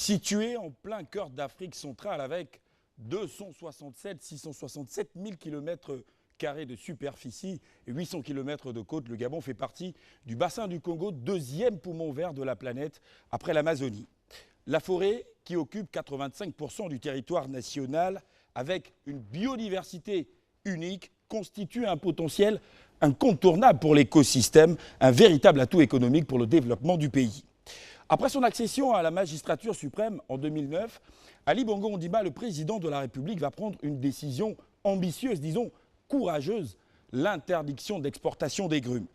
Situé en plein cœur d'Afrique centrale avec 667 000 km² de superficie et 800 km de côte, le Gabon fait partie du bassin du Congo, deuxième poumon vert de la planète après l'Amazonie. La forêt, qui occupe 85% du territoire national avec une biodiversité unique, constitue un potentiel incontournable pour l'écosystème, un véritable atout économique pour le développement du pays. Après son accession à la magistrature suprême en 2009, Ali Bongo Ondimba, le président de la République, va prendre une décision ambitieuse, disons courageuse, l'interdiction d'exportation des grumes.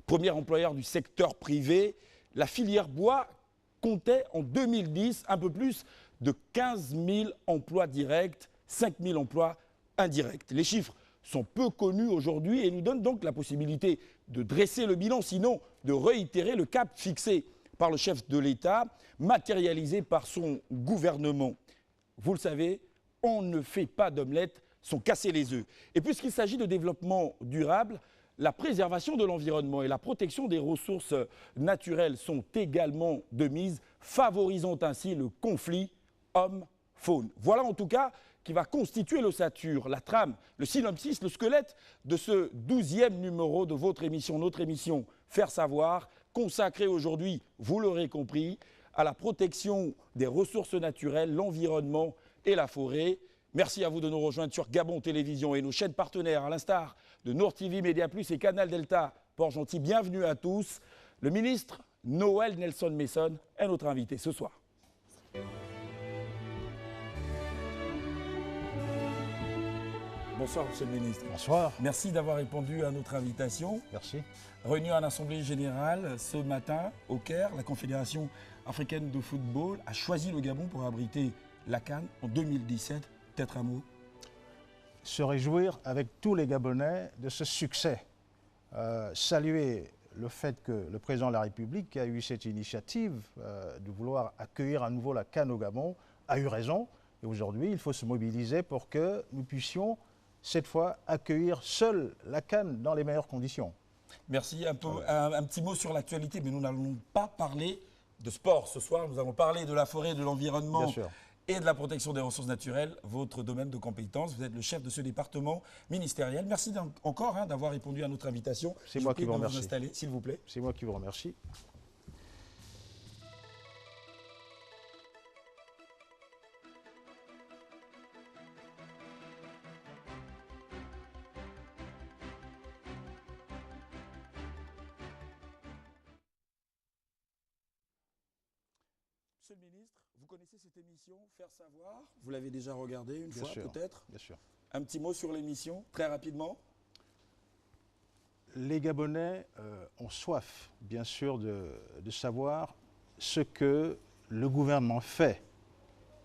Premier employeur du secteur privé, la filière bois comptait en 2010 un peu plus de 15 000 emplois directs, 5 000 emplois indirects. Les chiffres sont peu connus aujourd'hui et nous donnent donc la possibilité de dresser le bilan, sinon de réitérer le cap fixé par le chef de l'État, matérialisé par son gouvernement. Vous le savez, on ne fait pas d'omelette sans casser les œufs. Et puisqu'il s'agit de développement durable, la préservation de l'environnement et la protection des ressources naturelles sont également de mise, favorisant ainsi le conflit homme-faune. Voilà en tout cas qui va constituer l'ossature, la trame, le synopsis, le squelette de ce 12e numéro de votre émission, notre émission Faire savoir, consacrée aujourd'hui, vous l'aurez compris, à la protection des ressources naturelles, l'environnement et la forêt. Merci à vous de nous rejoindre sur Gabon Télévision et nos chaînes partenaires, à l'instar de Nord TV, Média Plus et Canal Delta, Port-Gentil. Bienvenue à tous. Le ministre Noël Nelson Mason est notre invité ce soir. Bonsoir, Monsieur le ministre. Bonsoir. Merci d'avoir répondu à notre invitation. Merci. Réunie à l'Assemblée générale ce matin au Caire, la Confédération africaine de football a choisi le Gabon pour abriter la CAN en 2017. Peut-être un mot. Se réjouir avec tous les Gabonais de ce succès. Saluer le fait que le président de la République a eu cette initiative de vouloir accueillir à nouveau la CAN au Gabon a eu raison. Et aujourd'hui, il faut se mobiliser pour que nous puissions cette fois accueillir seul la CAN dans les meilleures conditions. Merci. Un petit mot sur l'actualité, mais nous n'allons pas parler de sport ce soir. Nous allons parler de la forêt, de l'environnement et de la protection des ressources naturelles, votre domaine de compétence. Vous êtes le chef de ce département ministériel. Merci encore d'avoir répondu à notre invitation. C'est moi qui vous remercie. Vous installer, s'il vous plaît. C'est moi qui vous remercie. Monsieur le ministre, vous connaissez cette émission Faire savoir? Vous l'avez déjà regardée une fois peut-être? Bien sûr. Un petit mot sur l'émission, très rapidement. Les Gabonais ont soif, bien sûr, de savoir ce que le gouvernement fait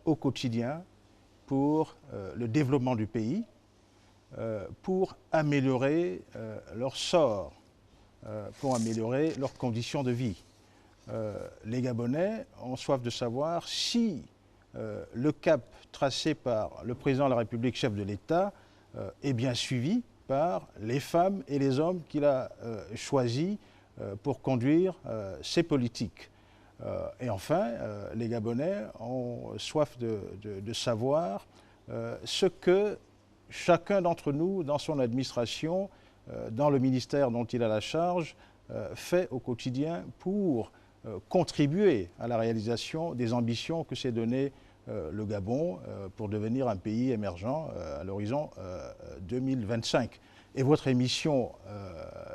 au quotidien pour le développement du pays, pour améliorer leur sort, pour améliorer leurs conditions de vie. Les Gabonais ont soif de savoir si le cap tracé par le président de la République, chef de l'État, est bien suivi par les femmes et les hommes qu'il a choisis pour conduire ces politiques. Et enfin, les Gabonais ont soif de savoir ce que chacun d'entre nous, dans son administration, dans le ministère dont il a la charge, fait au quotidien pour contribuer à la réalisation des ambitions que s'est donné le Gabon pour devenir un pays émergent à l'horizon 2025. Et votre émission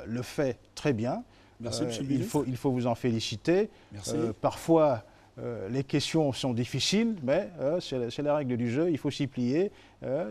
le fait très bien. Merci, monsieur le ministre. Il faut vous en féliciter. Merci. Parfois, les questions sont difficiles, mais c'est la règle du jeu, il faut s'y plier.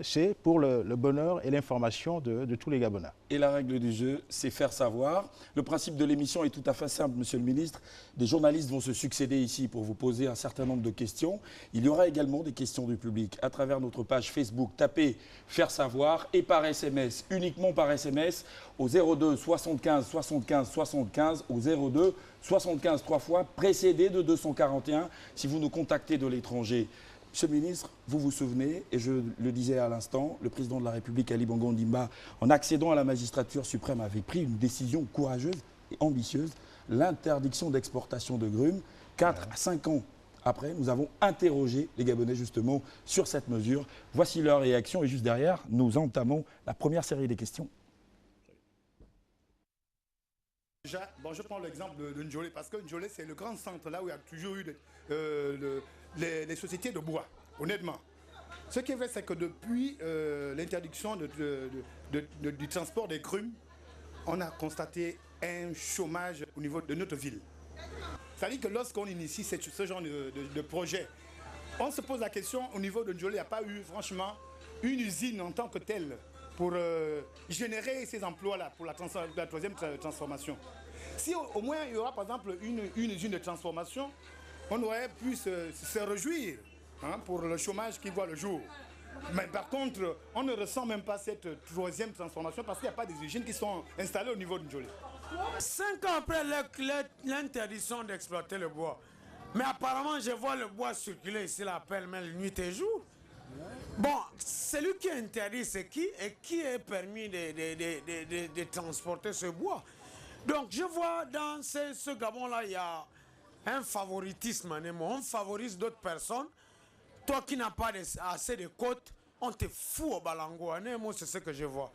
C'est pour le bonheur et l'information de tous les Gabonais. Et la règle du jeu, c'est faire savoir. Le principe de l'émission est tout à fait simple, monsieur le ministre. Des journalistes vont se succéder ici pour vous poser un certain nombre de questions. Il y aura également des questions du public à travers notre page Facebook. Tapez Faire savoir et par SMS, uniquement par SMS, au 02 75 75 75, au 02 75 3 fois, précédé de 241 si vous nous contactez de l'étranger. Monsieur le ministre, vous vous souvenez, et je le disais à l'instant, le président de la République, Ali Bongo Ondimba, en accédant à la magistrature suprême, avait pris une décision courageuse et ambitieuse, l'interdiction d'exportation de grumes, 4 à 5 ans après, nous avons interrogé les Gabonais justement sur cette mesure. Voici leur réaction et juste derrière, nous entamons la première série des questions. Déjà, bon, je prends l'exemple de Njolé parce que Njolé, c'est le grand centre là où il y a toujours eu les sociétés de bois, honnêtement. Ce qui est vrai, c'est que depuis l'interdiction du transport des grumes, on a constaté un chômage au niveau de notre ville. C'est-à-dire que lorsqu'on initie ce genre de projet, on se pose la question, au niveau de Njolé, il n'y a pas eu franchement une usine en tant que telle pour générer ces emplois-là, pour la troisième transformation. Si au moins il y aura par exemple une usine de transformation, on aurait pu se réjouir pour le chômage qui voit le jour. Mais par contre, on ne ressent même pas cette troisième transformation parce qu'il n'y a pas des usines qui sont installées au niveau de Njolé. 5 ans après l'interdiction d'exploiter le bois, mais apparemment je vois le bois circuler ici, la pêle-mêle nuit et jour. Bon, celui qui est interdit, c'est qui et qui est permis de transporter ce bois. Donc je vois dans ce Gabon-là, il y a un favoritisme. On favorise d'autres personnes. Toi qui n'as pas assez de côtes, on te fout au balango. C'est ce que je vois.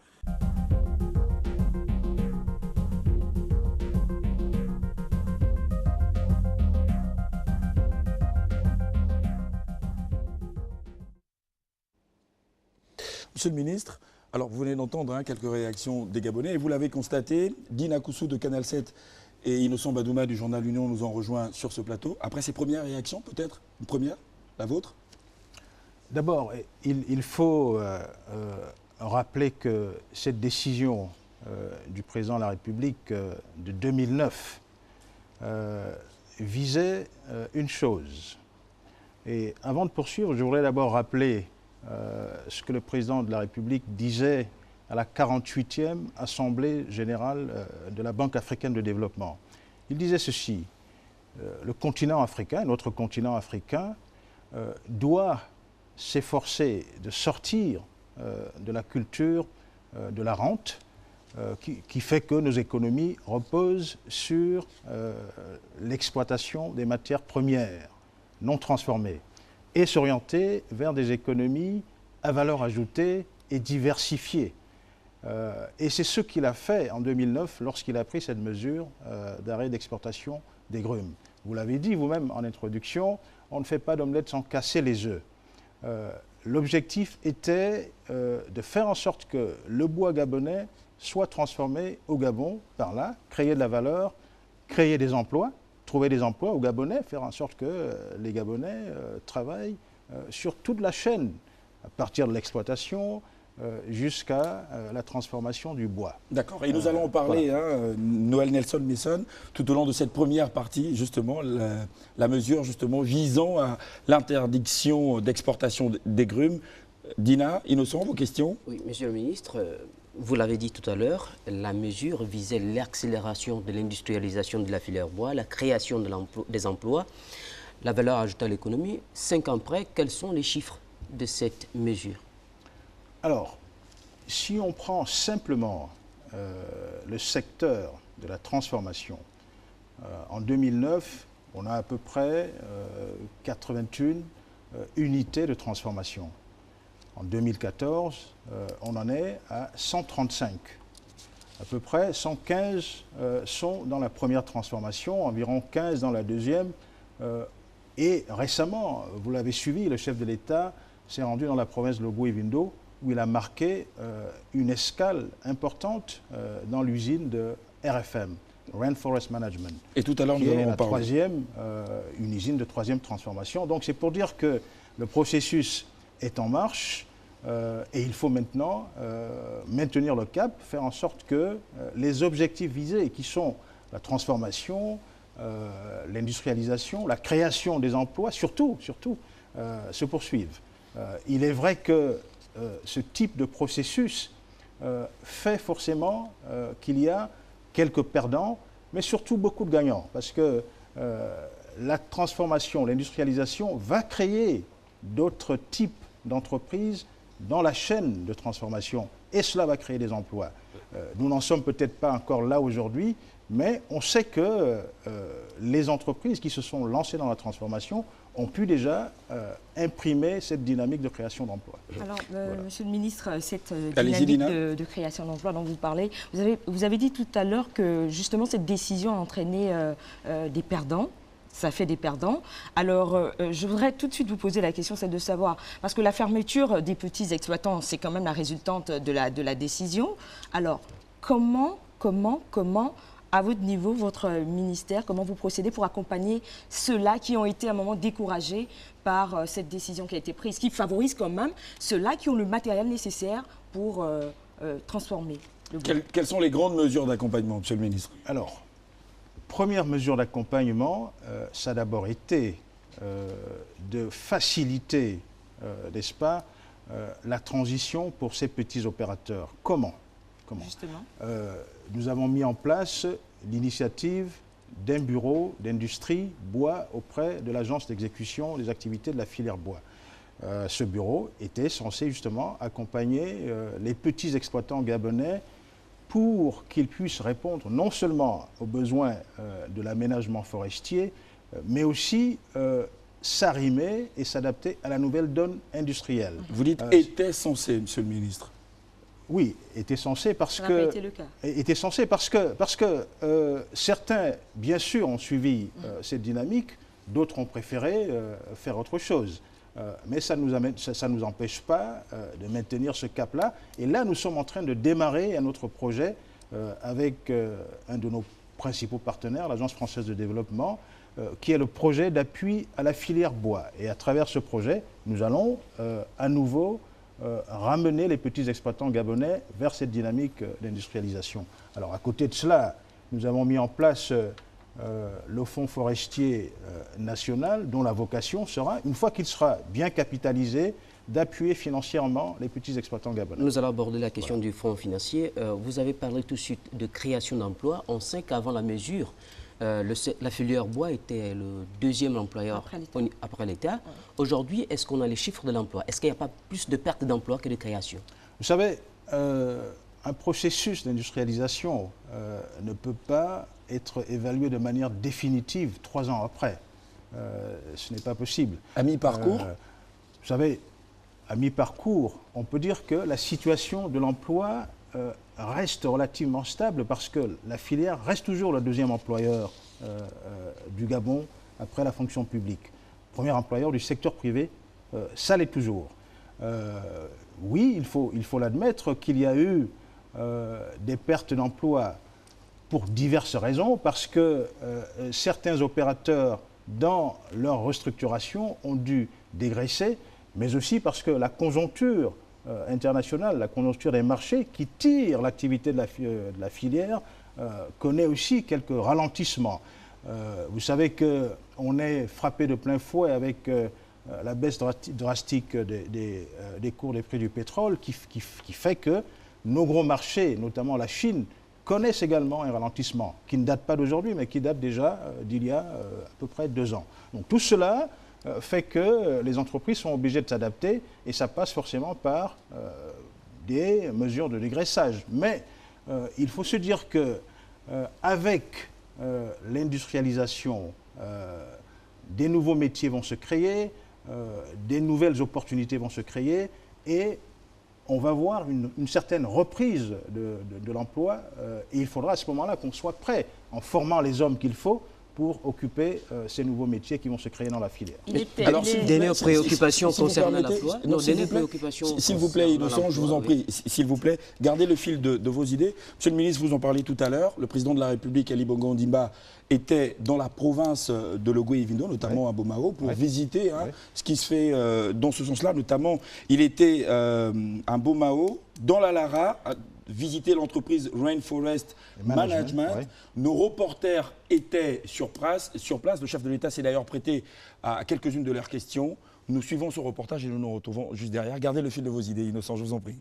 Monsieur le ministre, alors vous venez d'entendre quelques réactions des Gabonais et vous l'avez constaté, Dina Koussou de Canal 7 et Innocent Badouma du journal L'Union nous ont rejoints sur ce plateau. Après ces premières réactions, peut-être une première, la vôtre? D'abord, il faut rappeler que cette décision du président de la République de 2009 visait une chose. Et avant de poursuivre, je voudrais d'abord rappeler ce que le président de la République disait à la 48e Assemblée générale de la Banque africaine de développement. Il disait ceci, le continent africain, notre continent africain, doit s'efforcer de sortir de la culture de la rente qui fait que nos économies reposent sur l'exploitation des matières premières non transformées et s'orienter vers des économies à valeur ajoutée et diversifiées. Et c'est ce qu'il a fait en 2009 lorsqu'il a pris cette mesure d'arrêt d'exportation des grumes. Vous l'avez dit vous-même en introduction, on ne fait pas d'omelette sans casser les œufs. L'objectif était de faire en sorte que le bois gabonais soit transformé au Gabon, par là, créer de la valeur, créer des emplois, trouver des emplois aux Gabonais, faire en sorte que les Gabonais travaillent sur toute la chaîne, à partir de l'exploitation jusqu'à la transformation du bois. D'accord, et nous allons en parler, voilà. Noël Nelson Messon, tout au long de cette première partie, justement, la mesure justement visant à l'interdiction d'exportation des grumes. Dina, Innocent, vos questions? Oui, monsieur le ministre, vous l'avez dit tout à l'heure, la mesure visait l'accélération de l'industrialisation de la filière bois, la création des emplois, la valeur ajoutée à l'économie. 5 ans après, quels sont les chiffres de cette mesure? Alors, si on prend simplement le secteur de la transformation, en 2009, on a à peu près 81 unités de transformation. En 2014, on en est à 135. À peu près 115 sont dans la première transformation, environ 15 dans la deuxième. Et récemment, vous l'avez suivi, le chef de l'État s'est rendu dans la province de Lobou-Evindo, où il a marqué une escale importante dans l'usine de RFM, Rainforest Management. Et tout à l'heure, nous allons en parler. Une usine de troisième transformation. Donc c'est pour dire que le processus est en marche et il faut maintenant maintenir le cap, faire en sorte que les objectifs visés, qui sont la transformation, l'industrialisation, la création des emplois, surtout, se poursuivent. Il est vrai que ce type de processus fait forcément qu'il y a quelques perdants, mais surtout beaucoup de gagnants, parce que la transformation, l'industrialisation va créer d'autres types d'entreprises dans la chaîne de transformation, et cela va créer des emplois. Nous n'en sommes peut-être pas encore là aujourd'hui, mais on sait que les entreprises qui se sont lancées dans la transformation ont pu déjà imprimer cette dynamique de création d'emplois. Alors, Voilà. Monsieur le ministre, cette Allez-y, dynamique Dina. de création d'emplois dont vous parlez, vous avez dit tout à l'heure que justement cette décision a entraîné des perdants. Ça fait des perdants. Alors, je voudrais tout de suite vous poser la question, c'est de savoir, parce que la fermeture des petits exploitants, c'est quand même la résultante de la décision. Alors, comment, à votre niveau, votre ministère, comment vous procédez pour accompagner ceux-là qui ont été à un moment découragés par cette décision qui a été prise, qui favorise quand même ceux-là qui ont le matériel nécessaire pour transformer le bois. Quelles sont les grandes mesures d'accompagnement, Monsieur le ministre? Alors, première mesure d'accompagnement, ça a d'abord été de faciliter, n'est-ce pas, la transition pour ces petits opérateurs. Comment? Justement. Nous avons mis en place l'initiative d'un bureau d'industrie bois auprès de l'agence d'exécution des activités de la filière bois. Ce bureau était censé justement accompagner les petits exploitants gabonais pour qu'ils puissent répondre non seulement aux besoins de l'aménagement forestier, mais aussi s'arrimer et s'adapter à la nouvelle donne industrielle. Vous dites était censé, Monsieur le ministre. Oui, était censé parce Ça n'a que... pas été le cas. Était censé parce que certains, bien sûr, ont suivi cette dynamique, d'autres ont préféré faire autre chose. Mais ça ne nous empêche pas de maintenir ce cap-là. Et là, nous sommes en train de démarrer un autre projet avec un de nos principaux partenaires, l'Agence française de développement, qui est le projet d'appui à la filière bois. Et à travers ce projet, nous allons à nouveau ramener les petits exploitants gabonais vers cette dynamique d'industrialisation. Alors à côté de cela, nous avons mis en place le fonds forestier national, dont la vocation sera, une fois qu'il sera bien capitalisé, d'appuyer financièrement les petits exploitants gabonais. Nous allons aborder la question du fonds financier. Vous avez parlé tout de suite de création d'emplois. On sait qu'avant la mesure, la filière bois était le deuxième employeur après l'État. Ouais. Aujourd'hui, est-ce qu'on a les chiffres de l'emploi? Est-ce qu'il n'y a pas plus de pertes d'emploi que de création? Vous savez, un processus d'industrialisation ne peut pas être évalué de manière définitive 3 ans après. Ce n'est pas possible. À mi-parcours? Vous savez, à mi-parcours, on peut dire que la situation de l'emploi reste relativement stable parce que la filière reste toujours le deuxième employeur du Gabon après la fonction publique. Premier employeur du secteur privé, ça l'est toujours. Oui, il faut l'admettre qu'il y a eu des pertes d'emploi pour diverses raisons, parce que certains opérateurs, dans leur restructuration, ont dû dégraisser, mais aussi parce que la conjoncture internationale, la conjoncture des marchés qui tire l'activité de la filière connaît aussi quelques ralentissements. Vous savez qu'on est frappé de plein fouet avec la baisse drastique des cours des prix du pétrole qui fait que nos gros marchés, notamment la Chine, connaissent également un ralentissement qui ne date pas d'aujourd'hui, mais qui date déjà d'il y a à peu près 2 ans. Donc tout cela fait que les entreprises sont obligées de s'adapter et ça passe forcément par des mesures de dégraissage. Mais il faut se dire qu'avec l'industrialisation, des nouveaux métiers vont se créer, des nouvelles opportunités vont se créer et on va voir une certaine reprise de l'emploi et il faudra à ce moment-là qu'on soit prêt en formant les hommes qu'il faut pour occuper ces nouveaux métiers qui vont se créer dans la filière. Alors, dernière préoccupation concernant l'emploi. Non, dernière préoccupation. S'il vous plaît, Innocent, je vous en prie, s'il vous plaît, gardez le fil de vos idées. Monsieur le ministre, vous en parlez tout à l'heure. Le président de la République, Ali Bongo Ondimba, était dans la province de Logoué-Ivindo, notamment à Bomao, pour visiter ce qui se fait dans ce sens-là. Notamment, il était à Bomao, dans la Lara, visiter l'entreprise Rainforest Management. Nos reporters étaient sur place. Le chef de l'État s'est d'ailleurs prêté à quelques-unes de leurs questions. Nous suivons ce reportage et nous nous retrouvons juste derrière. Gardez le fil de vos idées, Innocent, je vous en prie.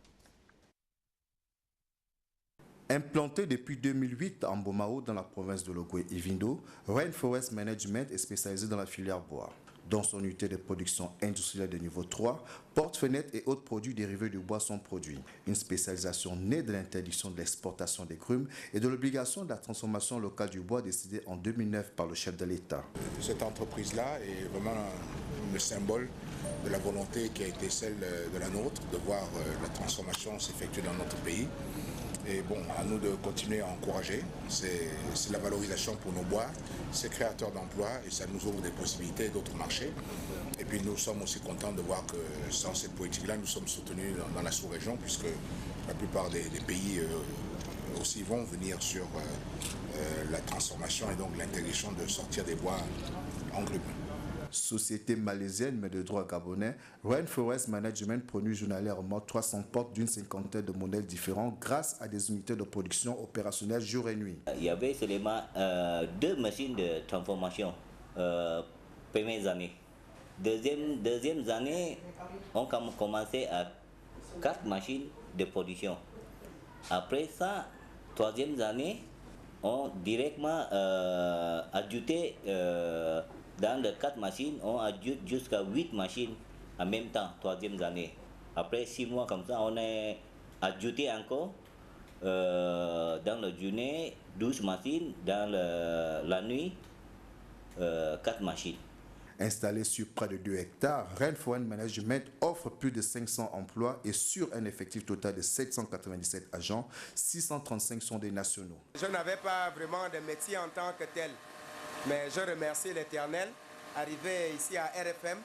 Implanté depuis 2008 en Bomao, dans la province de Logoué-Ivindo, Rainforest Management est spécialisé dans la filière bois. Dans son unité de production industrielle de niveau 3, portes, fenêtres et autres produits dérivés du bois sont produits. Une spécialisation née de l'interdiction de l'exportation des grumes et de l'obligation de la transformation locale du bois décidée en 2009 par le chef de l'État. Cette entreprise-là est vraiment le symbole de la volonté qui a été celle de la nôtre, de voir la transformation s'effectuer dans notre pays. Et bon, à nous de continuer à encourager. C'est la valorisation pour nos bois, c'est créateur d'emplois et ça nous ouvre des possibilités d'autres marchés. Et puis nous sommes aussi contents de voir que sans cette politique-là, nous sommes soutenus dans la sous-région puisque la plupart des pays aussi vont venir sur la transformation et donc l'interdiction de sortir des bois en grumes. Société malaisienne mais de droit gabonais, Rainforest Management produit journalièrement 300 portes d'une cinquantaine de modèles différents grâce à des unités de production opérationnelles jour et nuit. Il y avait seulement 2 machines de transformation premières années. Deuxième année, on a commencé à 4 machines de production. Après ça, troisième année, on directement ajouté dans les 4 machines, on ajoute jusqu'à 8 machines en même temps, troisième année. Après 6 mois comme ça, on a ajouté encore dans la journée 12 machines, dans la nuit 4 machines. Installé sur près de 2 hectares, Rainforest Management offre plus de 500 emplois et sur un effectif total de 797 agents, 635 sont des nationaux. Je n'avais pas vraiment de métier en tant que tel, mais je remercie l'Éternel. Arrivé ici à RFM,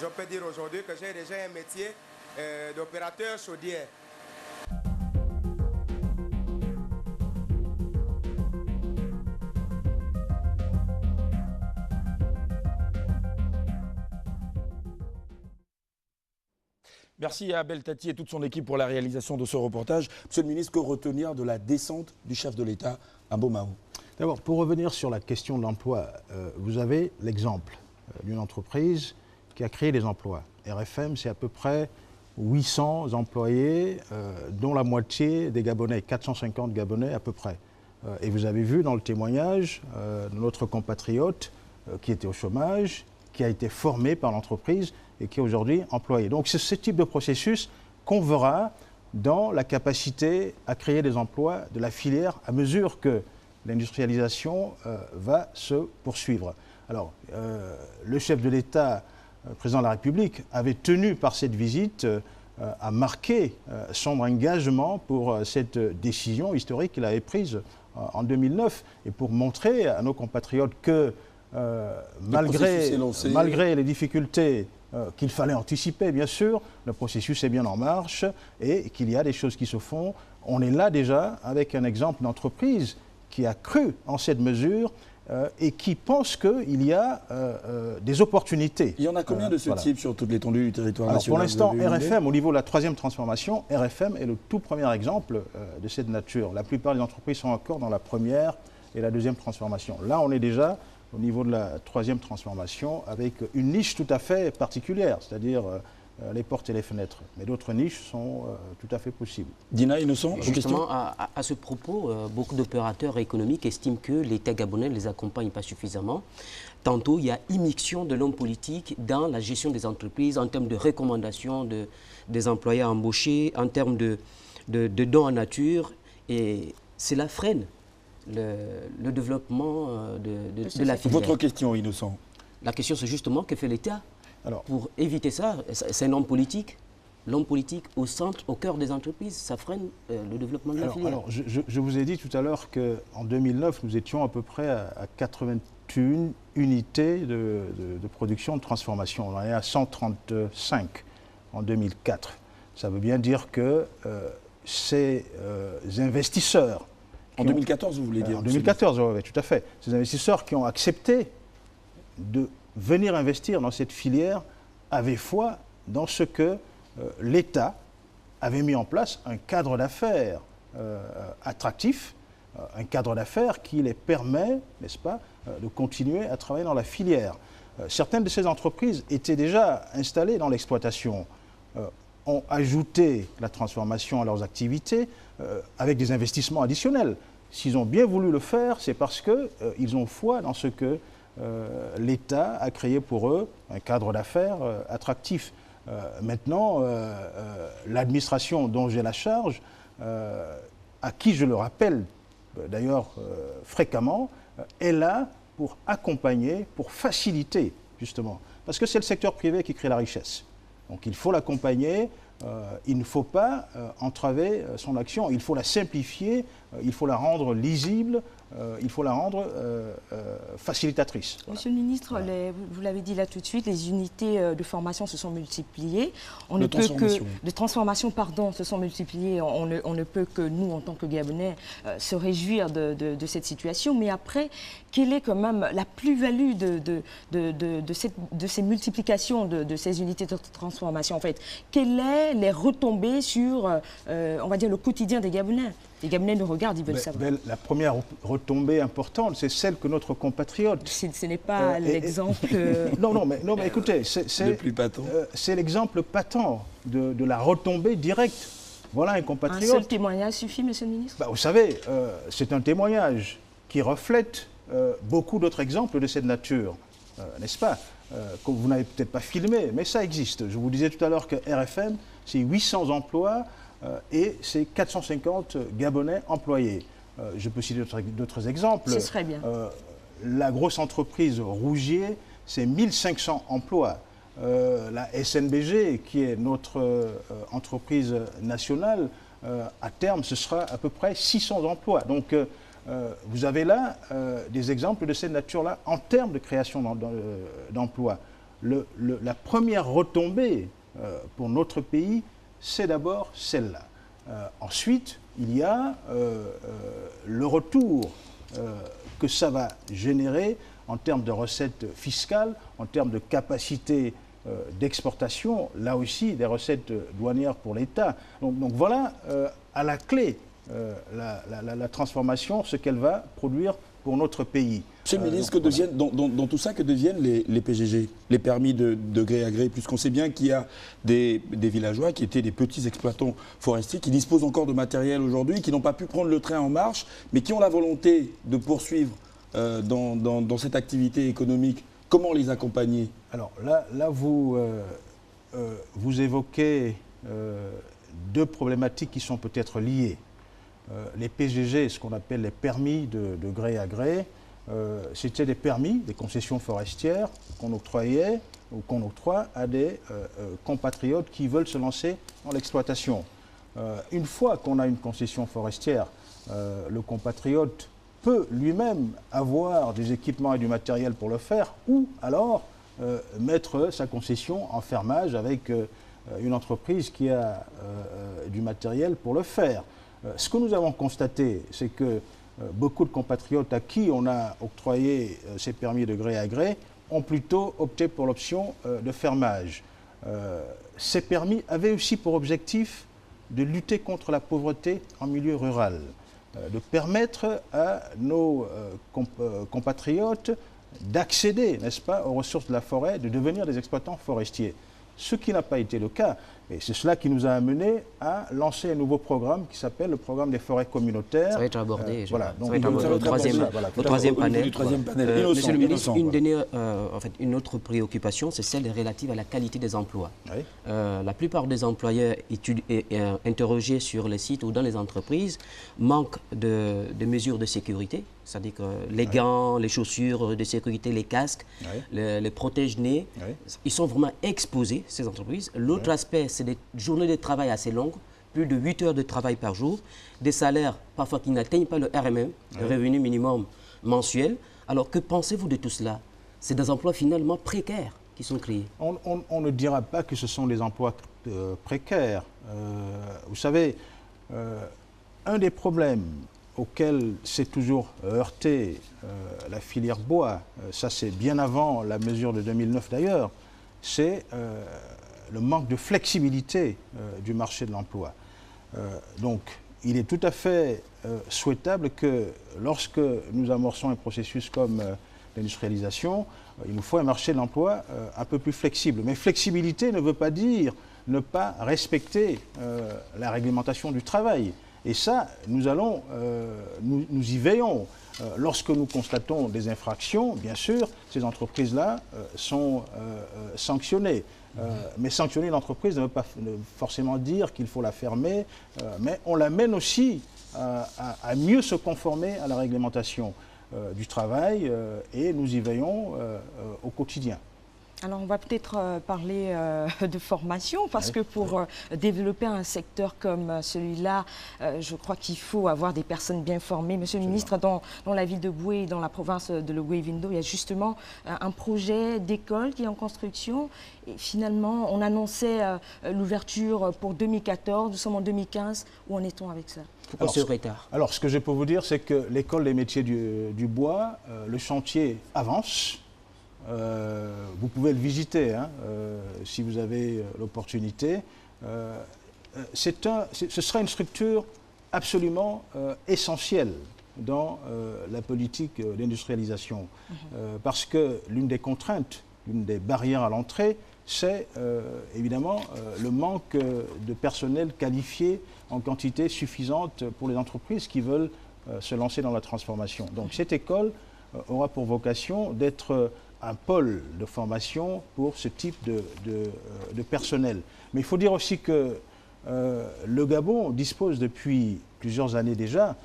je peux dire aujourd'hui que j'ai déjà un métier d'opérateur chaudière. Merci à Abel Tati et toute son équipe pour la réalisation de ce reportage. Monsieur le ministre, que retenir de la descente du chef de l'État à Baumahu? D'abord, pour revenir sur la question de l'emploi, vous avez l'exemple d'une entreprise qui a créé des emplois. RFM, c'est à peu près 800 employés, dont la moitié des Gabonais, 450 Gabonais à peu près. Et vous avez vu dans le témoignage de notre compatriote qui était au chômage, qui a été formé par l'entreprise et qui est aujourd'hui employé. Donc c'est ce type de processus qu'on verra dans la capacité à créer des emplois de la filière à mesure que l'industrialisation va se poursuivre. Alors, le chef de l'État, président de la République, avait tenu par cette visite à marquer son engagement pour cette décision historique qu'il avait prise en 2009 et pour montrer à nos compatriotes que malgré les difficultés qu'il fallait anticiper, bien sûr, le processus est bien en marche et qu'il y a des choses qui se font. On est là déjà avec un exemple d'entreprise qui a cru en cette mesure et qui pense qu'il y a des opportunités. Il y en a combien de ce type sur toute l'étendue du territoire national? Pour l'instant, RFM, au niveau de la 3e transformation, RFM est le tout premier exemple de cette nature. La plupart des entreprises sont encore dans la 1re et la 2e transformation. Là, on est déjà au niveau de la 3e transformation avec une niche tout à fait particulière, c'est-à-dire les portes et les fenêtres. Mais d'autres niches sont tout à fait possibles. Dina, Innocent, justement, à ce propos, beaucoup d'opérateurs économiques estiment que l'État gabonais ne les accompagne pas suffisamment. Tantôt, il y a immixtion de l'homme politique dans la gestion des entreprises en termes de recommandations des employés embauchés, en termes de dons en nature, et cela freine le développement de la filière. Votre question, Innocent? La question, c'est justement que fait l'État pour éviter ça. C'est un homme politique. L'homme politique au centre, au cœur des entreprises, ça freine le développement de la filière. Alors, je vous ai dit tout à l'heure qu'en 2009, nous étions à peu près à 81 unités de production de transformation. On en est à 135 en 2004. Ça veut bien dire que ces investisseurs... En 2014, vous voulez dire? En 2014, oui, tout à fait. Ces investisseurs qui ont accepté de venir investir dans cette filière avaient foi dans ce que l'État avait mis en place, un cadre d'affaires attractif, un cadre d'affaires qui les permet, n'est-ce pas, de continuer à travailler dans la filière. Certaines de ces entreprises étaient déjà installées dans l'exploitation, ont ajouté la transformation à leurs activités avec des investissements additionnels. S'ils ont bien voulu le faire, c'est parce qu'ils ont foi dans ce que l'État a créé pour eux un cadre d'affaires attractif. Maintenant, l'administration dont j'ai la charge, à qui je le rappelle d'ailleurs fréquemment, est là pour accompagner, pour faciliter justement. Parce que c'est le secteur privé qui crée la richesse. Donc il faut l'accompagner, il ne faut pas entraver son action, il faut la simplifier, il faut la rendre lisible, il faut la rendre facilitatrice. Voilà. Monsieur le ministre, voilà. Vous l'avez dit là tout de suite, les unités de formation se sont multipliées. De transformation, pardon, se sont multipliées. On ne peut que nous, en tant que Gabonais, se réjouir de cette situation. Mais après, quelle est quand même la plus-value de ces multiplications de ces unités de transformation en fait? Quelles sont les retombées sur, on va dire, le quotidien des Gabonais? Les Gabonais nous regardent, ils veulent savoir. La première retombée importante, c'est celle que notre compatriote... Ce n'est pas l'exemple... Non, mais écoutez, c'est l'exemple patent de la retombée directe. Voilà un compatriote... Un seul témoignage suffit, monsieur le ministre? Vous savez, c'est un témoignage qui reflète beaucoup d'autres exemples de cette nature, n'est-ce pas? Que vous n'avez peut-être pas filmé, mais ça existe. Je vous disais tout à l'heure que RFM, c'est 800 emplois et c'est 450 Gabonais employés. Je peux citer d'autres exemples. Ce serait bien. La grosse entreprise Rougier, c'est 1500 emplois. La SNBG, qui est notre entreprise nationale, à terme, ce sera à peu près 600 emplois. Donc, vous avez là des exemples de cette nature-là en termes de création d'emplois. La première retombée pour notre pays, c'est d'abord celle-là. Ensuite, il y a le retour que ça va générer en termes de recettes fiscales, en termes de capacité d'exportation, là aussi des recettes douanières pour l'État. Donc voilà, à la clé, la transformation, ce qu'elle va produire pour notre pays. Monsieur le ministre, dans tout ça, que deviennent les PGG, les permis de gré à gré, puisqu'on sait bien qu'il y a des villageois qui étaient des petits exploitants forestiers, qui disposent encore de matériel aujourd'hui, qui n'ont pas pu prendre le train en marche, mais qui ont la volonté de poursuivre dans cette activité économique. Comment les accompagner? Alors là vous évoquez deux problématiques qui sont peut-être liées. Les PGG, ce qu'on appelle les permis de gré à gré, c'était des permis, des concessions forestières qu'on octroyait ou qu'on octroie à des compatriotes qui veulent se lancer dans l'exploitation. Une fois qu'on a une concession forestière, le compatriote peut lui-même avoir des équipements et du matériel pour le faire, ou alors mettre sa concession en fermage avec une entreprise qui a du matériel pour le faire. Ce que nous avons constaté, c'est que beaucoup de compatriotes à qui on a octroyé ces permis de gré à gré ont plutôt opté pour l'option de fermage. Ces permis avaient aussi pour objectif de lutter contre la pauvreté en milieu rural, de permettre à nos compatriotes d'accéder, n'est-ce pas, aux ressources de la forêt, de devenir des exploitants forestiers. Ce qui n'a pas été le cas. Et c'est cela qui nous a amené à lancer un nouveau programme qui s'appelle le programme des forêts communautaires. Ça va être abordé. Voilà. Donc, ça va être au troisième panel. Monsieur le ministre, une autre préoccupation, c'est celle relative à la qualité des emplois. Oui. La plupart des employeurs interrogés sur les sites ou dans les entreprises manquent de mesures de sécurité. C'est-à-dire que les gants, les chaussures de sécurité, les casques, les protège-nez, ils sont vraiment exposés, ces entreprises. L'autre aspect, c'est des journées de travail assez longues, plus de 8 heures de travail par jour, des salaires parfois qui n'atteignent pas le RMM, le revenu minimum mensuel. Alors que pensez-vous de tout cela? C'est des emplois finalement précaires qui sont créés. On ne dira pas que ce sont des emplois précaires. Vous savez, un des problèmes auquel s'est toujours heurté la filière bois, ça c'est bien avant la mesure de 2009 d'ailleurs, c'est le manque de flexibilité du marché de l'emploi. Donc il est tout à fait souhaitable que lorsque nous amorçons un processus comme l'industrialisation, il nous faut un marché de l'emploi un peu plus flexible. Mais flexibilité ne veut pas dire ne pas respecter la réglementation du travail. Et ça, nous y veillons. Lorsque nous constatons des infractions, bien sûr, ces entreprises-là sont sanctionnées. Mais sanctionner l'entreprise ne veut pas forcément dire qu'il faut la fermer, mais on l'amène aussi à mieux se conformer à la réglementation du travail et nous y veillons au quotidien. Alors on va peut-être parler de formation parce que pour développer un secteur comme celui-là, je crois qu'il faut avoir des personnes bien formées. Monsieur le ministre, dans la ville de Boué et dans la province de Logoué-Vindo, il y a justement un projet d'école qui est en construction. Et finalement, on annonçait l'ouverture pour 2014, nous sommes en 2015. Où en est-on avec ça? Alors, ce que je peux vous dire, c'est que l'école des métiers du bois, le chantier avance. Vous pouvez le visiter hein, si vous avez l'opportunité. Ce sera une structure absolument essentielle dans la politique d'industrialisation. Parce que l'une des contraintes, l'une des barrières à l'entrée, c'est évidemment le manque de personnel qualifié en quantité suffisante pour les entreprises qui veulent se lancer dans la transformation. Donc cette école aura pour vocation d'être un pôle de formation pour ce type de personnel. Mais il faut dire aussi que le Gabon dispose depuis plusieurs années déjà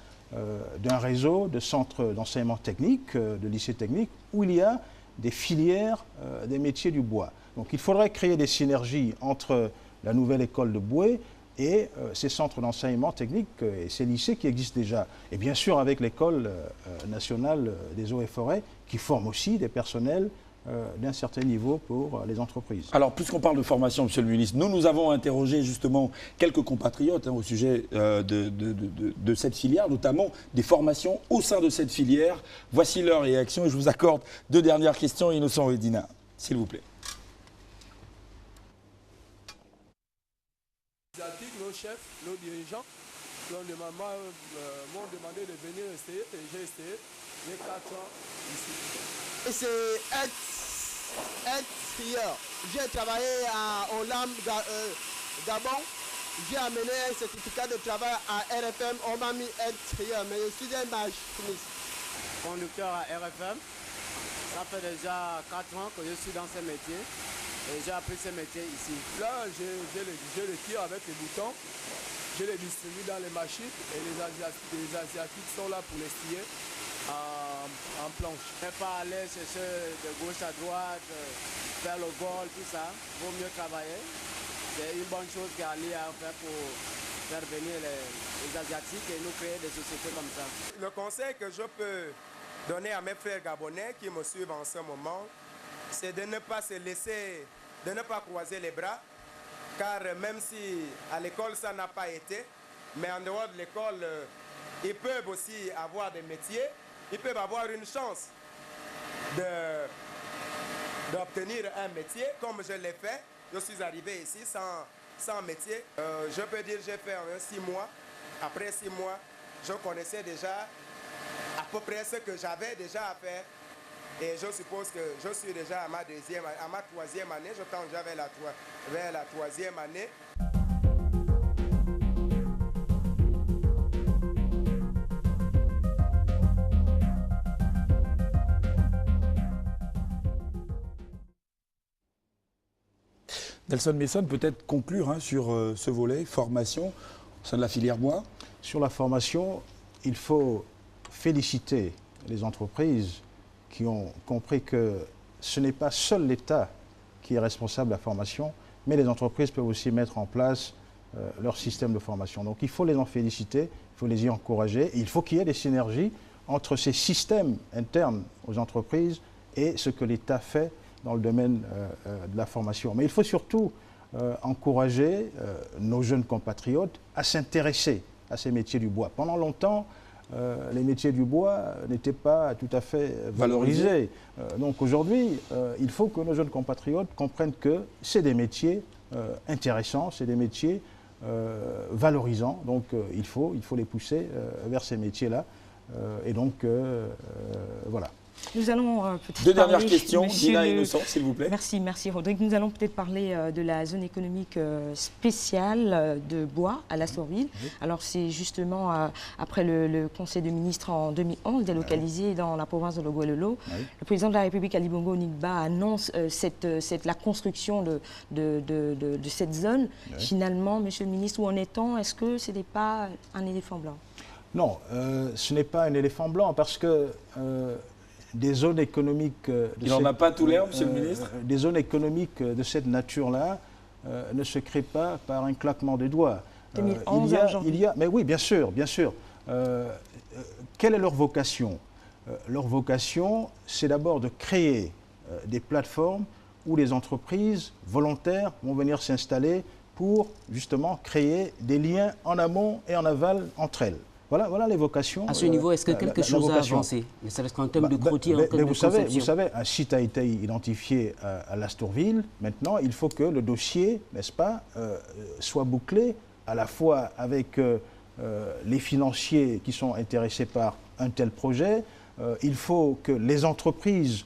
d'un réseau de centres d'enseignement technique, de lycées techniques, où il y a des filières des métiers du bois. Donc il faudrait créer des synergies entre la nouvelle école de Boué et ces centres d'enseignement technique et ces lycées qui existent déjà. Et bien sûr avec l'école nationale des eaux et forêts qui forme aussi des personnels d'un certain niveau pour les entreprises. Alors, puisqu'on parle de formation, Monsieur le ministre, nous avons interrogé justement quelques compatriotes au sujet de cette filière, notamment des formations au sein de cette filière. Voici leur réaction et je vous accorde 2 dernières questions. Innocent Edina, s'il vous plaît. Nos chefs, nos dirigeants m'ont demandé de venir essayer et j'ai essayé. J'ai 4 ans ici. Et c'est être trieur. J'ai travaillé au LAM Gabon. J'ai amené un certificat de travail à RFM. On m'a mis être trieur, mais je suis un machiniste. Conducteur à RFM. Ça fait déjà 4 ans que je suis dans ce métier. Et j'ai appris ce métier ici. Là, j'ai le tir avec les boutons. Je les distribue dans les machines et les Asiatiques sont là pour les scier en planche. Je ne vais pas aller chercher de gauche à droite, faire le vol, tout ça. Il vaut mieux travailler. C'est une bonne chose qu'Ali a fait pour faire venir les Asiatiques et nous créer des sociétés comme ça. Le conseil que je peux donner à mes frères gabonais qui me suivent en ce moment, c'est de ne pas se laisser, de ne pas croiser les bras, car même si à l'école ça n'a pas été, mais en dehors de l'école, ils peuvent aussi avoir des métiers, ils peuvent avoir une chance d'obtenir un métier, comme je l'ai fait. Je suis arrivé ici sans métier. Je peux dire que j'ai fait 6 mois. Après 6 mois, je connaissais déjà à peu près ce que j'avais déjà à faire. Et je suppose que je suis déjà à ma 3e année. Je tends déjà vers la 3e année. Nelson Messon, peut-être conclure sur ce volet, formation au sein de la filière bois. Sur la formation, il faut féliciter les entreprises qui ont compris que ce n'est pas seul l'État qui est responsable de la formation, mais les entreprises peuvent aussi mettre en place leur système de formation. Donc il faut les en féliciter, il faut les y encourager, et il faut qu'il y ait des synergies entre ces systèmes internes aux entreprises et ce que l'État fait dans le domaine de la formation. Mais il faut surtout encourager nos jeunes compatriotes à s'intéresser à ces métiers du bois. Pendant longtemps, les métiers du bois n'étaient pas tout à fait valorisés. Donc aujourd'hui, il faut que nos jeunes compatriotes comprennent que c'est des métiers intéressants, c'est des métiers valorisants. Donc il faut les pousser vers ces métiers-là. Et donc voilà. Nous allons peut-être Deux dernières parler, questions, monsieur Dina le- Innocent, s'il vous plaît. Merci Rodrigue. Nous allons peut-être parler de la zone économique spéciale de Bois à Lastorville. Alors c'est justement après le Conseil de ministres en 2011 délocalisé dans la province de Logouelolo. Le président de la République, Ali Bongo Onigba, annonce la construction de cette zone. Finalement, monsieur le ministre, où en est-on? Est-ce que ce n'est pas un éléphant blanc? Non, ce n'est pas un éléphant blanc parce que des zones économiques... Il n'en a pas tout l'air, monsieur le ministre? Des zones économiques de cette nature-là ne se créent pas par un claquement des doigts. 2011 mais oui, bien sûr, bien sûr. Quelle est leur vocation? Leur vocation, c'est d'abord de créer des plateformes où les entreprises volontaires vont venir s'installer pour justement créer des liens en amont et en aval entre elles. Voilà les vocations. À ce niveau, est-ce que quelque chose a avancé? Ne serait-ce qu'en termes de crottier, en termes de conception. Vous savez, un site a été identifié à Lastorville. Maintenant, il faut que le dossier, n'est-ce pas, soit bouclé à la fois avec les financiers qui sont intéressés par un tel projet. Il faut que les entreprises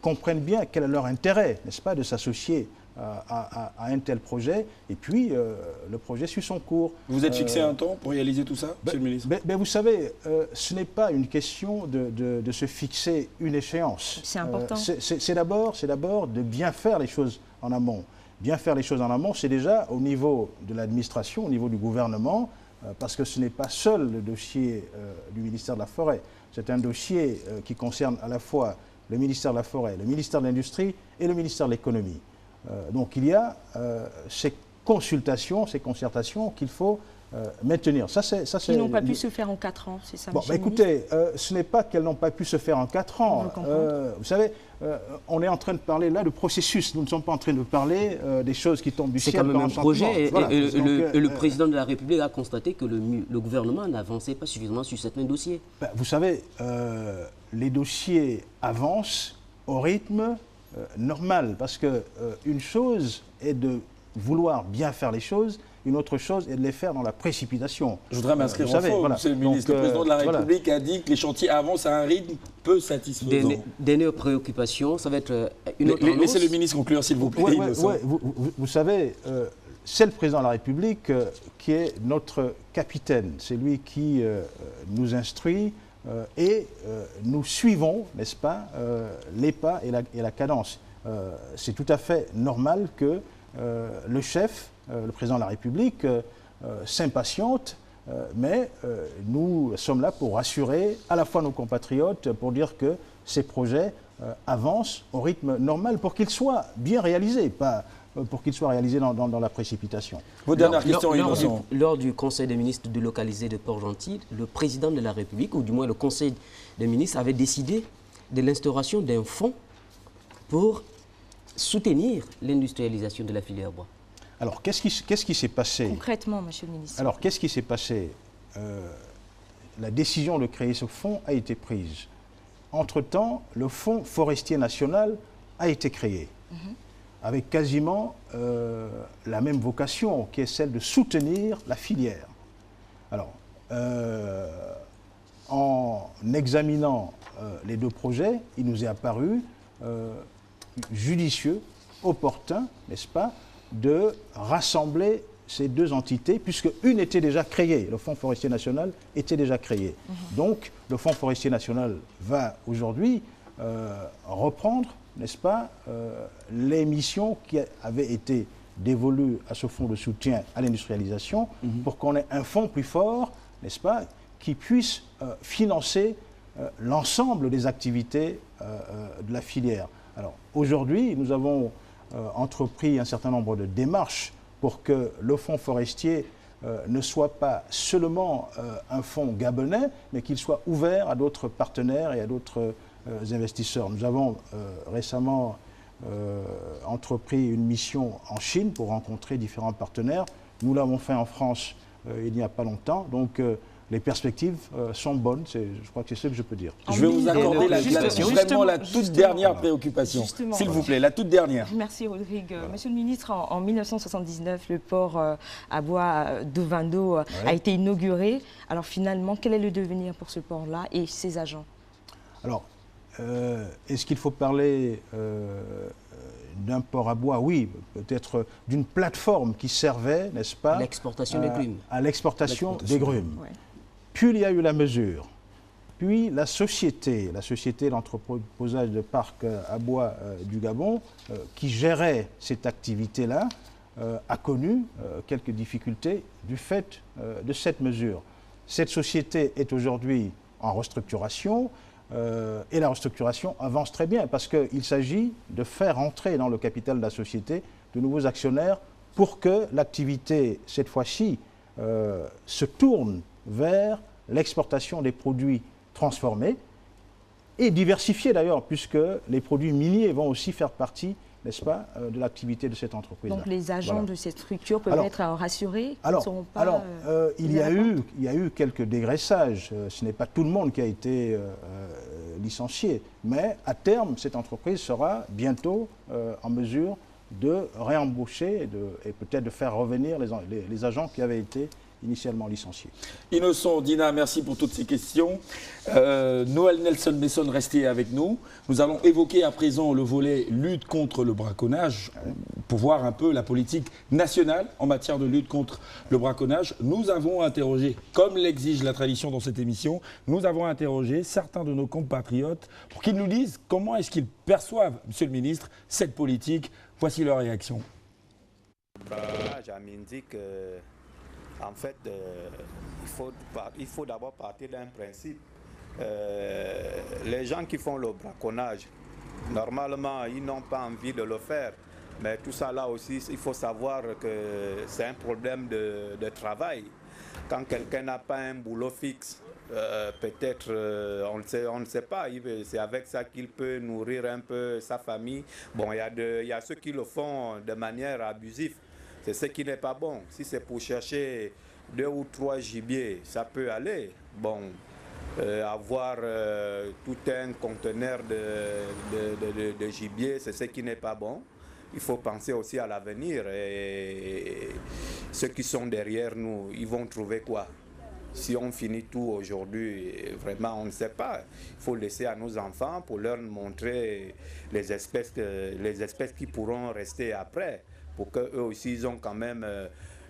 comprennent bien quel est leur intérêt, n'est-ce pas, de s'associer à un tel projet, et puis le projet suit son cours. Vous êtes fixé un temps pour réaliser tout ça, monsieur le ministre? Vous savez, ce n'est pas une question de se fixer une échéance. C'est important. C'est d'abord de bien faire les choses en amont. Bien faire les choses en amont, c'est déjà au niveau de l'administration, au niveau du gouvernement, parce que ce n'est pas seul le dossier du ministère de la Forêt. C'est un dossier qui concerne à la fois le ministère de la Forêt, le ministère de l'Industrie et le ministère de l'Économie. Donc il y a ces consultations, ces concertations qu'il faut maintenir. Qui n'ont pas pu se faire en 4 ans, c'est ça, monsieur le ministre? Écoutez, ce n'est pas qu'elles n'ont pas pu se faire en 4 ans. Vous savez, on est en train de parler là de processus. Nous ne sommes pas en train de parler des choses qui tombent du ciel. C'est quand même un projet. Voilà. Et le président de la République a constaté que le gouvernement n'avançait pas suffisamment sur certains dossiers. Vous savez, les dossiers avancent au rythme normal, parce que une chose est de vouloir bien faire les choses, une autre chose est de les faire dans la précipitation. Je voudrais m'inscrire en faux, monsieur le ministre. Le président de la République a dit que les chantiers avancent à un rythme peu satisfaisant. Dernière préoccupation, ça va être une autre annonce. Laissez le ministre conclure, s'il vous plaît. Vous savez, c'est le président de la République qui est notre capitaine. C'est lui qui nous instruit et nous suivons, n'est-ce pas, les pas et la cadence. C'est tout à fait normal que le chef, le président de la République, s'impatiente, mais nous sommes là pour rassurer à la fois nos compatriotes, pour dire que ces projets avancent au rythme normal pour qu'ils soient bien réalisés, pas pour qu'ils soient réalisés dans la précipitation. Vos dernières questions, Innocent. Lors du Conseil des ministres délocalisé de Port-Gentil, le président de la République, ou du moins le Conseil des ministres, avait décidé de l'instauration d'un fonds pour soutenir l'industrialisation de la filière bois. Alors, qu'est-ce qui s'est passé? Concrètement, monsieur le ministre. Alors, qu'est-ce qui s'est passé? La décision de créer ce fonds a été prise. Entre-temps, le Fonds forestier national a été créé, avec quasiment la même vocation, qui est celle de soutenir la filière. Alors, en examinant les deux projets, il nous est apparu judicieux, opportun, n'est-ce pas, de rassembler ces deux entités, puisque une était déjà créée, le Fonds forestier national était déjà créé. Donc, le Fonds forestier national va aujourd'hui reprendre, n'est-ce pas, les missions qui avaient été dévolues à ce fonds de soutien à l'industrialisation, pour qu'on ait un fonds plus fort, n'est-ce pas, qui puisse financer l'ensemble des activités de la filière. Alors, aujourd'hui, nous avons entrepris un certain nombre de démarches pour que le fonds forestier ne soit pas seulement un fonds gabonais, mais qu'il soit ouvert à d'autres partenaires et à d'autres investisseurs. Nous avons récemment entrepris une mission en Chine pour rencontrer différents partenaires. Nous l'avons fait en France il n'y a pas longtemps. Donc, les perspectives sont bonnes, je crois que c'est ce que je peux dire. Je vais vous accorder vraiment la toute dernière préoccupation. S'il vous plaît, la toute dernière. Merci Rodrigue. Monsieur le ministre, en 1979, le port à bois de Vando a été inauguré. Alors finalement, quel est le devenir pour ce port-là et ses agents? Alors, est-ce qu'il faut parler d'un port à bois? Oui, peut-être d'une plateforme qui servait, n'est-ce pas, l'exportation des grumes. À l'exportation des grumes. Ouais. Puis il y a eu la mesure. Puis la société d'entreposage de parcs à bois du Gabon, qui gérait cette activité-là, a connu quelques difficultés du fait de cette mesure. Cette société est aujourd'hui en restructuration et la restructuration avance très bien parce qu'il s'agit de faire entrer dans le capital de la société de nouveaux actionnaires pour que l'activité, cette fois-ci, se tourne vers l'exportation des produits transformés et diversifiés d'ailleurs, puisque les produits miniers vont aussi faire partie, n'est-ce pas, de l'activité de cette entreprise. Donc les agents de cette structure peuvent être rassurés qu'ils ne seront pas... il y a eu quelques dégraissages. Ce n'est pas tout le monde qui a été licencié. Mais à terme, cette entreprise sera bientôt en mesure de réembaucher et peut-être de faire revenir les agents qui avaient été initialement licenciés. Innocent, Dina, merci pour toutes ces questions. Noël Nelson Besson, restez avec nous. Nous allons évoquer à présent le volet lutte contre le braconnage pour voir un peu la politique nationale en matière de lutte contre le braconnage. Nous avons interrogé, comme l'exige la tradition dans cette émission, nous avons interrogé certains de nos compatriotes pour qu'ils nous disent comment est-ce qu'ils perçoivent, Monsieur le Ministre, cette politique. Voici leur réaction. En fait, il faut d'abord partir d'un principe. Les gens qui font le braconnage, normalement, ils n'ont pas envie de le faire. Mais tout ça là aussi, il faut savoir que c'est un problème de travail. Quand quelqu'un n'a pas un boulot fixe, peut-être, on ne sait pas, c'est avec ça qu'il peut nourrir un peu sa famille. Bon, il y a ceux qui le font de manière abusive. C'est ce qui n'est pas bon. Si c'est pour chercher 2 ou 3 gibiers, ça peut aller. Bon, avoir tout un conteneur de gibier, c'est ce qui n'est pas bon. Il faut penser aussi à l'avenir. Et ceux qui sont derrière nous, ils vont trouver quoi? Si on finit tout aujourd'hui, vraiment, on ne sait pas. Il faut laisser à nos enfants pour leur montrer les espèces qui pourront rester après. Pour qu'eux aussi, ils ont quand même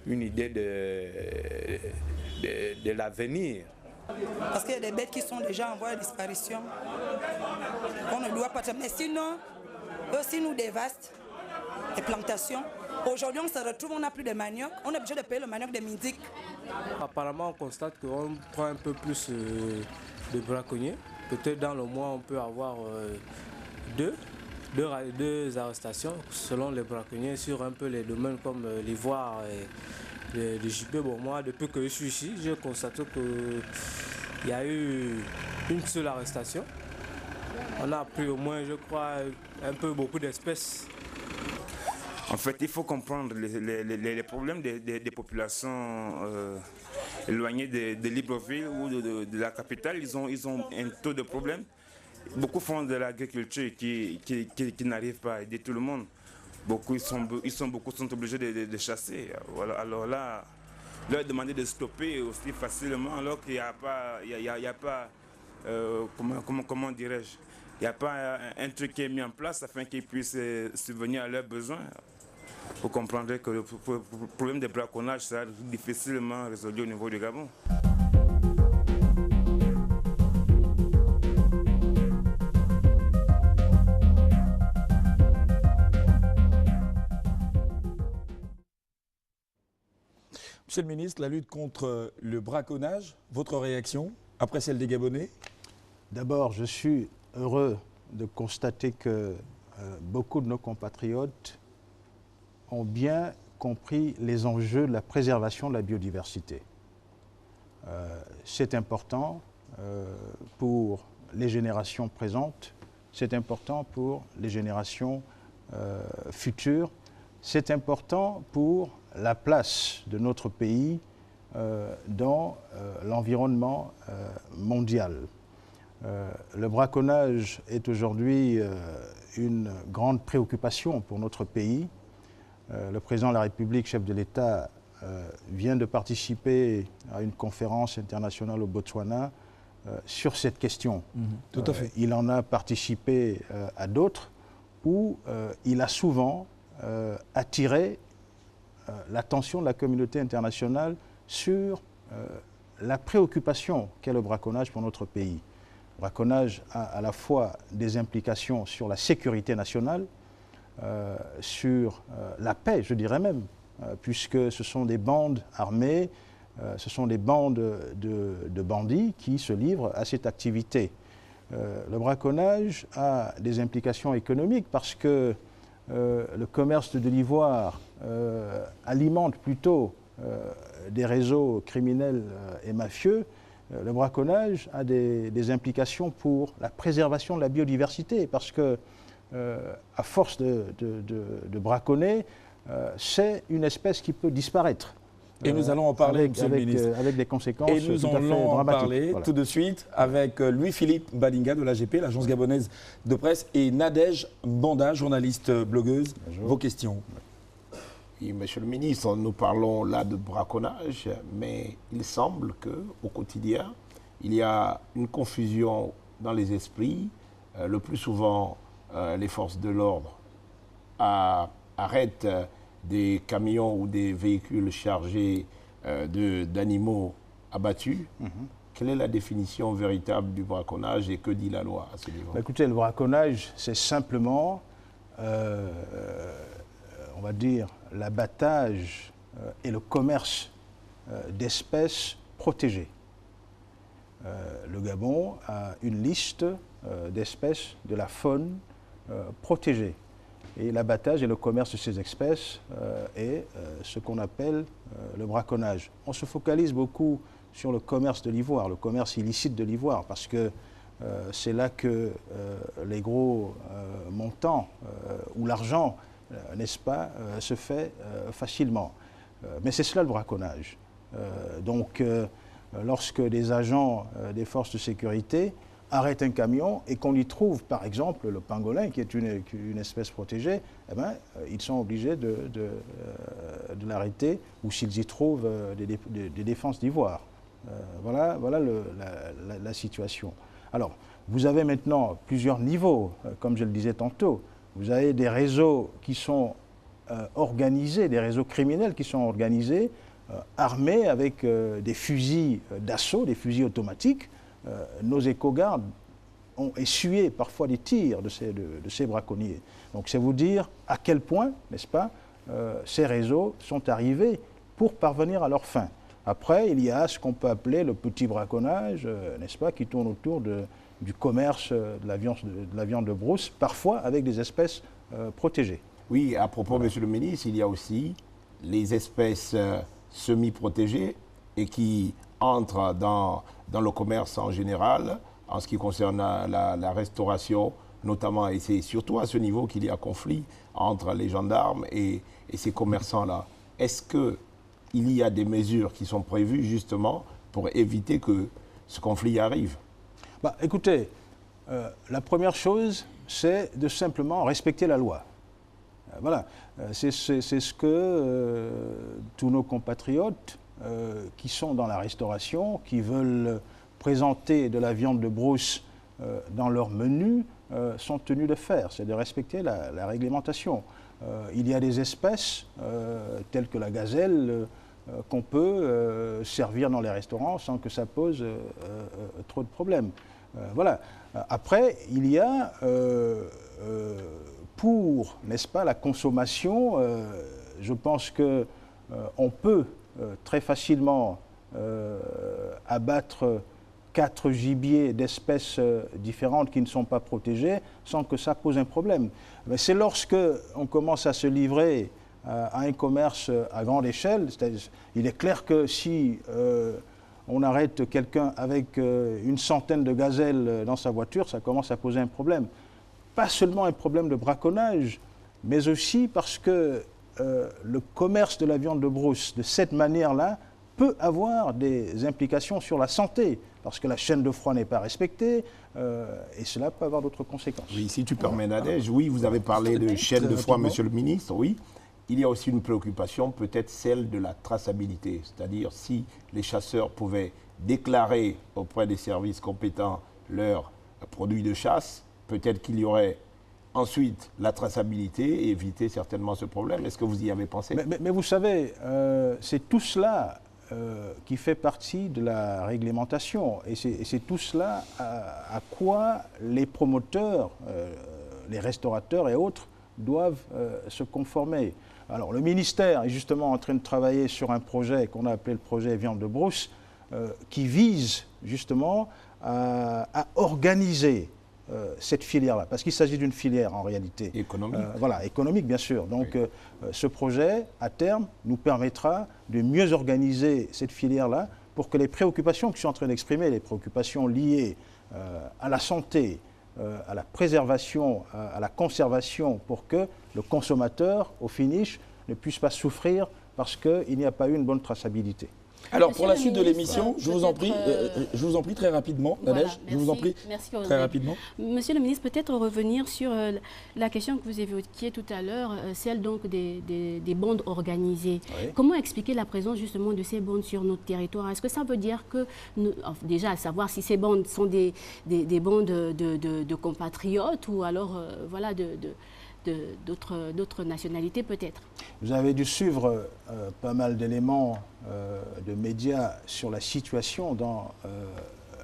une idée de l'avenir. Parce qu'il y a des bêtes qui sont déjà en voie de disparition. On ne doit pas... Mais sinon, eux aussi nous dévastent les plantations. Aujourd'hui, on se retrouve, on n'a plus de manioc. On est obligé de payer le manioc des Midic. Apparemment, on constate qu'on prend un peu plus de braconniers. Peut-être dans le mois, on peut avoir deux arrestations selon les braconniers sur un peu les domaines comme l'ivoire et le gibier. Bon, moi, depuis que je suis ici, j'ai constaté qu'il y a eu une seule arrestation. On a pris au moins, je crois, beaucoup d'espèces. En fait, il faut comprendre les problèmes des populations éloignées de Libreville ou de la capitale. Ils ont un taux de problème. Beaucoup font de l'agriculture qui n'arrive pas à aider tout le monde. Beaucoup sont obligés de chasser. Voilà. Alors là, leur demander de stopper aussi facilement alors qu'il n'y a pas, comment dirais-je, il n'y a pas un truc qui est mis en place afin qu'ils puissent subvenir à leurs besoins. Vous comprendrez que le problème des braconnages sera difficilement résolu au niveau du Gabon. Monsieur le ministre, la lutte contre le braconnage, votre réaction après celle des Gabonais? D'abord, je suis heureux de constater que beaucoup de nos compatriotes ont bien compris les enjeux de la préservation de la biodiversité. C'est important pour les générations présentes, c'est important pour les générations futures, c'est important pour la place de notre pays dans l'environnement mondial. Le braconnage est aujourd'hui une grande préoccupation pour notre pays. Le président de la République, chef de l'État, vient de participer à une conférence internationale au Botswana sur cette question. Tout à fait. Il en a participé à d'autres où il a souvent attiré l'attention de la communauté internationale sur la préoccupation qu'est le braconnage pour notre pays. Le braconnage a à la fois des implications sur la sécurité nationale, sur la paix, je dirais même, puisque ce sont des bandes armées, ce sont des bandes de bandits qui se livrent à cette activité. Le braconnage a des implications économiques parce que le commerce de l'ivoire alimente plutôt des réseaux criminels et mafieux. Le braconnage a des implications pour la préservation de la biodiversité parce que, à force de braconner, c'est une espèce qui peut disparaître. Et nous allons en parler, Monsieur le ministre. Avec des conséquences Et nous tout à fait allons en dramatiques. parler Voilà. tout de suite avec Louis-Philippe Balinga de l'AGP, l'agence gabonaise de presse, et Nadège Banda, journaliste blogueuse. Bonjour. Vos questions. Oui, Monsieur le ministre, nous parlons là de braconnage, mais il semble qu'au quotidien, il y a une confusion dans les esprits. Le plus souvent, les forces de l'ordre arrêtent des camions ou des véhicules chargés d'animaux abattus. Quelle est la définition véritable du braconnage et que dit la loi à ce niveau? Écoutez, le braconnage, c'est simplement, on va dire, l'abattage et le commerce d'espèces protégées. Le Gabon a une liste d'espèces de la faune protégée. Et l'abattage et le commerce de ces espèces est ce qu'on appelle le braconnage. On se focalise beaucoup sur le commerce de l'ivoire, le commerce illicite de l'ivoire, parce que c'est là que les gros montants ou l'argent, n'est-ce pas, se fait facilement. Mais c'est cela le braconnage. Donc, lorsque des agents des forces de sécurité arrêtent un camion et qu'on y trouve, par exemple, le pangolin, qui est une espèce protégée, eh ben, ils sont obligés de l'arrêter, ou s'ils y trouvent des défenses d'ivoire. Voilà la situation. Alors, vous avez maintenant plusieurs niveaux, comme je le disais tantôt. Vous avez des réseaux qui sont organisés, des réseaux criminels qui sont organisés, armés avec des fusils d'assaut, des fusils automatiques. Nos éco-gardes ont essuyé parfois des tirs de ces braconniers. Donc c'est vous dire à quel point, n'est-ce pas, ces réseaux sont arrivés pour parvenir à leur fin. Après, il y a ce qu'on peut appeler le petit braconnage, n'est-ce pas, qui tourne autour du commerce de la viande de brousse, parfois avec des espèces protégées. Oui, à propos, Monsieur le ministre, il y a aussi les espèces semi-protégées et qui entrent dans le commerce en général, en ce qui concerne la restauration, notamment, et c'est surtout à ce niveau qu'il y a conflit entre les gendarmes et ces commerçants-là. Est-ce qu'il y a des mesures qui sont prévues justement pour éviter que ce conflit arrive? Écoutez, la première chose, c'est de simplement respecter la loi. Voilà, c'est ce que tous nos compatriotes qui sont dans la restauration, qui veulent présenter de la viande de brousse dans leur menu, sont tenus de faire, c'est de respecter la réglementation. Il y a des espèces telles que la gazelle qu'on peut servir dans les restaurants sans que ça pose trop de problèmes. Voilà. Après, il y a pour, n'est-ce pas, la consommation, je pense qu'on peut très facilement abattre 4 gibiers d'espèces différentes qui ne sont pas protégées sans que ça pose un problème. Mais c'est lorsque on commence à se livrer à un commerce à grande échelle, il est clair que si on arrête quelqu'un avec une centaine de gazelles dans sa voiture, ça commence à poser un problème. Pas seulement un problème de braconnage, mais aussi parce que le commerce de la viande de brousse, de cette manière-là, peut avoir des implications sur la santé, parce que la chaîne de froid n'est pas respectée, et cela peut avoir d'autres conséquences. Oui, si tu permets, Nadège, oui, vous avez parlé de chaîne de froid, Monsieur le ministre, oui. il y a aussi une préoccupation, peut-être celle de la traçabilité. C'est-à-dire si les chasseurs pouvaient déclarer auprès des services compétents leurs produits de chasse, peut-être qu'il y aurait ensuite la traçabilité et éviter certainement ce problème. Est-ce que vous y avez pensé? Mais vous savez, c'est tout cela qui fait partie de la réglementation. Et c'est tout cela à quoi les promoteurs, les restaurateurs et autres doivent se conformer. Alors le ministère est justement en train de travailler sur un projet qu'on a appelé le projet Viande de Brousse, qui vise justement à organiser cette filière-là, parce qu'il s'agit d'une filière en réalité. Économique. Voilà, économique bien sûr. Donc ce projet, à terme, nous permettra de mieux organiser cette filière-là pour que les préoccupations que je suis en train d'exprimer, les préoccupations liées à la santé, à la préservation, à la conservation, pour que le consommateur, au finish, ne puisse pas souffrir parce qu'il n'y a pas eu une bonne traçabilité. Alors, pour la suite de l'émission, je vous en prie très rapidement, Nadège, voilà, je vous en prie très rapidement. Monsieur le ministre, peut-être revenir sur la question que vous évoquiez tout à l'heure, celle donc des bandes organisées. Oui. Comment expliquer la présence justement de ces bandes sur notre territoire? Est-ce que ça veut dire que, déjà, savoir si ces bandes sont des bandes de compatriotes ou alors, voilà, d'autres nationalités peut-être? Vous avez dû suivre pas mal d'éléments de médias sur la situation dans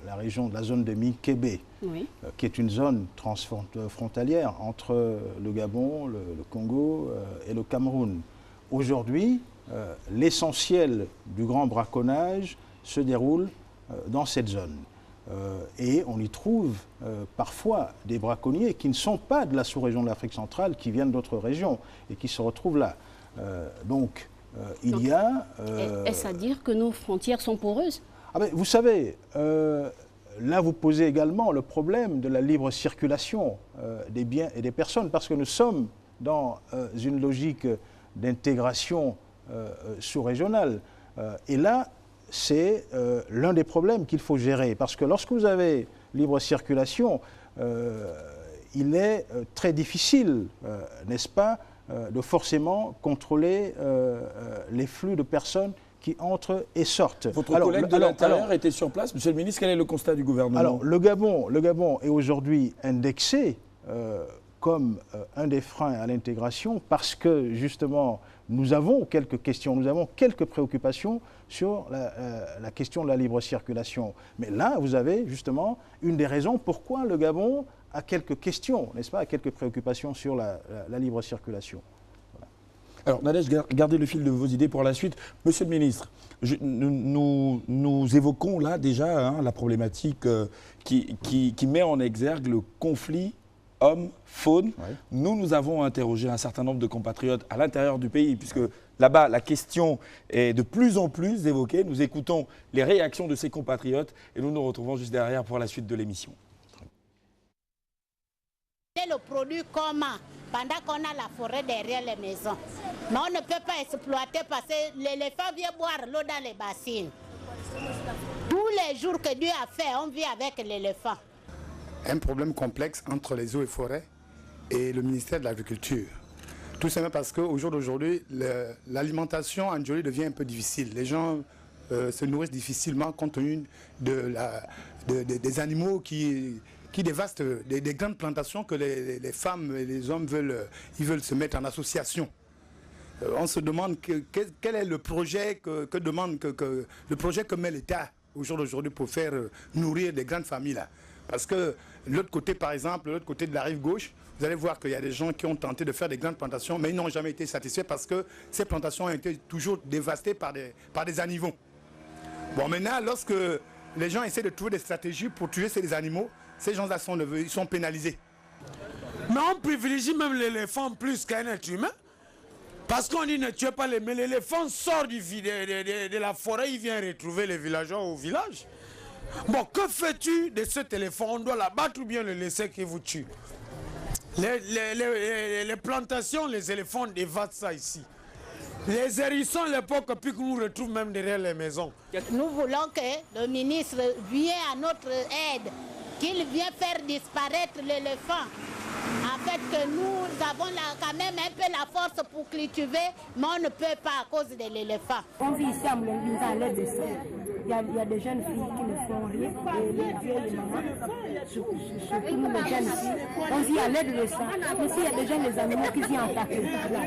la région de la zone de Mikébé, oui. Qui est une zone transfrontalière entre le Gabon, le Congo et le Cameroun. Aujourd'hui, l'essentiel du grand braconnage se déroule dans cette zone. Et on y trouve parfois des braconniers qui ne sont pas de la sous-région de l'Afrique centrale, qui viennent d'autres régions et qui se retrouvent là. Donc, il y a... Est-ce à dire que nos frontières sont poreuses? Vous savez, là vous posez également le problème de la libre circulation des biens et des personnes, parce que nous sommes dans une logique d'intégration sous-régionale. Et là, c'est l'un des problèmes qu'il faut gérer. Parce que lorsque vous avez libre circulation, il est très difficile, n'est-ce pas, de forcément contrôler les flux de personnes qui entrent et sortent. Votre collègue de l'Intérieur était sur place. Monsieur le ministre, quel est le constat du gouvernement? Alors, le Gabon est aujourd'hui indexé comme un des freins à l'intégration parce que, justement, nous avons quelques questions, nous avons quelques préoccupations sur la question de la libre circulation. Mais là, vous avez justement une des raisons pourquoi le Gabon a quelques questions, n'est-ce pas, a quelques préoccupations sur la libre circulation. Voilà. Alors, Nadège, gardez le fil de vos idées pour la suite. Monsieur le ministre, nous évoquons là déjà la problématique qui met en exergue le conflit homme-faune. Oui. Nous avons interrogé un certain nombre de compatriotes à l'intérieur du pays, puisque là-bas, la question est de plus en plus évoquée. Nous écoutons les réactions de ces compatriotes et nous nous retrouvons juste derrière pour la suite de l'émission. Le produit comment pendant qu'on a la forêt derrière les maisons. Mais on ne peut pas exploiter parce que l'éléphant vient boire l'eau dans les bassines. Tous les jours que Dieu a fait, on vit avec l'éléphant. Un problème complexe entre les eaux et forêts et le ministère de l'Agriculture. Tout simplement parce qu'au jour d'aujourd'hui, l'alimentation en Djoli devient un peu difficile. Les gens se nourrissent difficilement compte tenu des animaux qui dévastent des grandes plantations que les femmes et les hommes veulent se mettre en association. On se demande quel est le projet le projet que met l'État au jour d'aujourd'hui pour faire nourrir des grandes familles là. Parce que l'autre côté, par exemple, l'autre côté de la rive gauche, vous allez voir qu'il y a des gens qui ont tenté de faire des grandes plantations, mais ils n'ont jamais été satisfaits parce que ces plantations ont été toujours dévastées par des animaux. Bon, maintenant, lorsque les gens essaient de trouver des stratégies pour tuer ces animaux, ces gens-là sont pénalisés. Mais on privilégie même l'éléphant plus qu'un être humain. Parce qu'on dit ne tuez pas mais l'éléphant sort de la forêt, il vient retrouver les villageois au village. Bon, que fais-tu de cet éléphant? On doit l'abattre ou bien le laisser qu'il vous tue? Les plantations, les éléphants dévastent ça ici. Les hérissons, à l'époque, puis qu'on nous retrouve même derrière les maisons. Nous voulons que le ministre vienne à notre aide, qu'il vienne faire disparaître l'éléphant, afin fait que nous avons quand même un peu la force pour cultiver, mais on ne peut pas à cause de l'éléphant. On vit ici à Moulenguinza à l'aide de ça. Il y a des jeunes filles qui ne font rien, et les vieux, les mamans, surtout nous les jeunes ici, on vit à l'aide de ça. Mais s'il y a déjà les animaux qui viennent attaquer,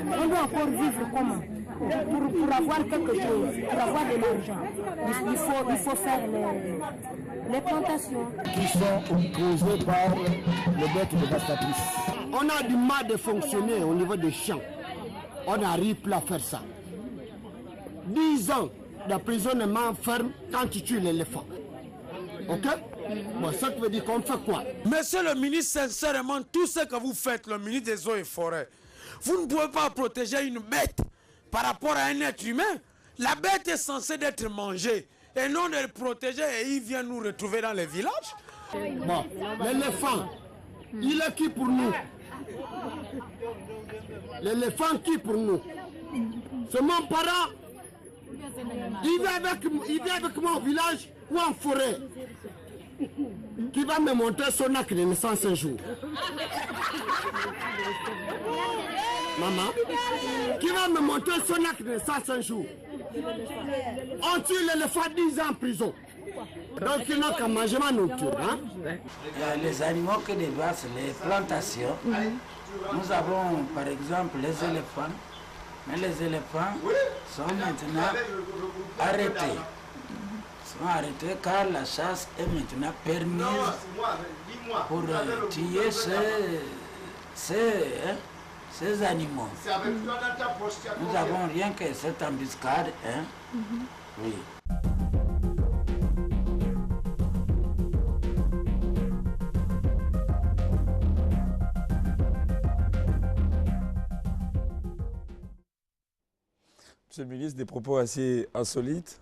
on doit encore vivre comment? Pour avoir quelque chose, pour avoir de l'argent, il faut faire les plantations. Qui sont causées par les bêtes dévastatrices. On a du mal de fonctionner au niveau des champs. On n'arrive plus à faire ça. 10 ans d'emprisonnement ferme quand tu tues l'éléphant. Ok? Bon, ça veut dire qu'on fait quoi? Monsieur le ministre, sincèrement, tout ce que vous faites, le ministre des Eaux et Forêts, vous ne pouvez pas protéger une bête par rapport à un être humain. La bête est censée être mangée et non de le protéger et il vient nous retrouver dans les villages. Bon, l'éléphant, il est qui pour nous? L'éléphant qui pour nous? C'est mon parent. Il vient avec moi au village ou en forêt. Qui va me montrer son acte de naissance un jour. Maman, qui va me montrer son acte de naissance un jour. On tue l'éléphant 10 ans en prison. Donc il n'a qu'à manger ma nourriture. Hein? Les animaux qui dépassent les plantations, nous avons par exemple les éléphants, mais les éléphants sont maintenant arrêtés. Sont arrêtés car la chasse est maintenant permise pour tuer ces animaux. Nous avons rien que cette embuscade. Hein? Oui. Monsieur le ministre, des propos assez insolites.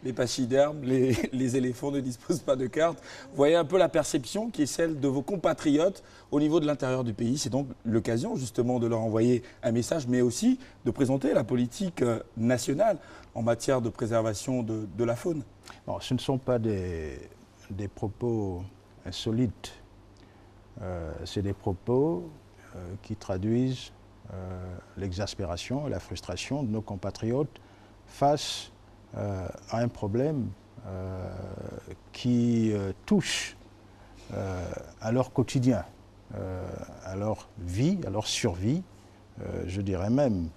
Les pachydermes, les éléphants ne disposent pas de carte. Vous voyez un peu la perception qui est celle de vos compatriotes au niveau de l'intérieur du pays. C'est donc l'occasion justement de leur envoyer un message, mais aussi de présenter la politique nationale en matière de préservation de la faune. Bon, ce ne sont pas des propos insolites. C'est des propos qui traduisent l'exaspération et la frustration de nos compatriotes face à un problème qui touche à leur quotidien, à leur vie, à leur survie, je dirais même.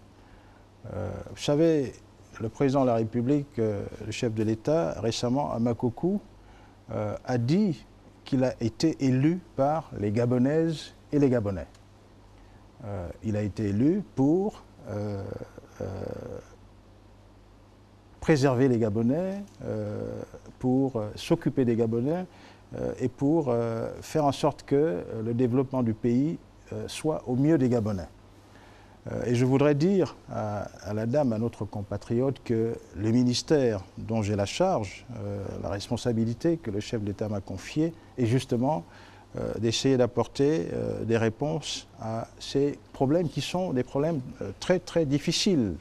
Vous savez, le président de la République, le chef de l'État, récemment à Makoko, a dit qu'il a été élu par les Gabonaises et les Gabonais. Il a été élu pour préserver les Gabonais, pour s'occuper des Gabonais et pour faire en sorte que le développement du pays soit au mieux des Gabonais. Et je voudrais dire à la dame, à notre compatriote, que le ministère dont j'ai la charge, la responsabilité que le chef d'État m'a confiée, est justement d'essayer d'apporter des réponses à ces problèmes qui sont des problèmes très très difficiles.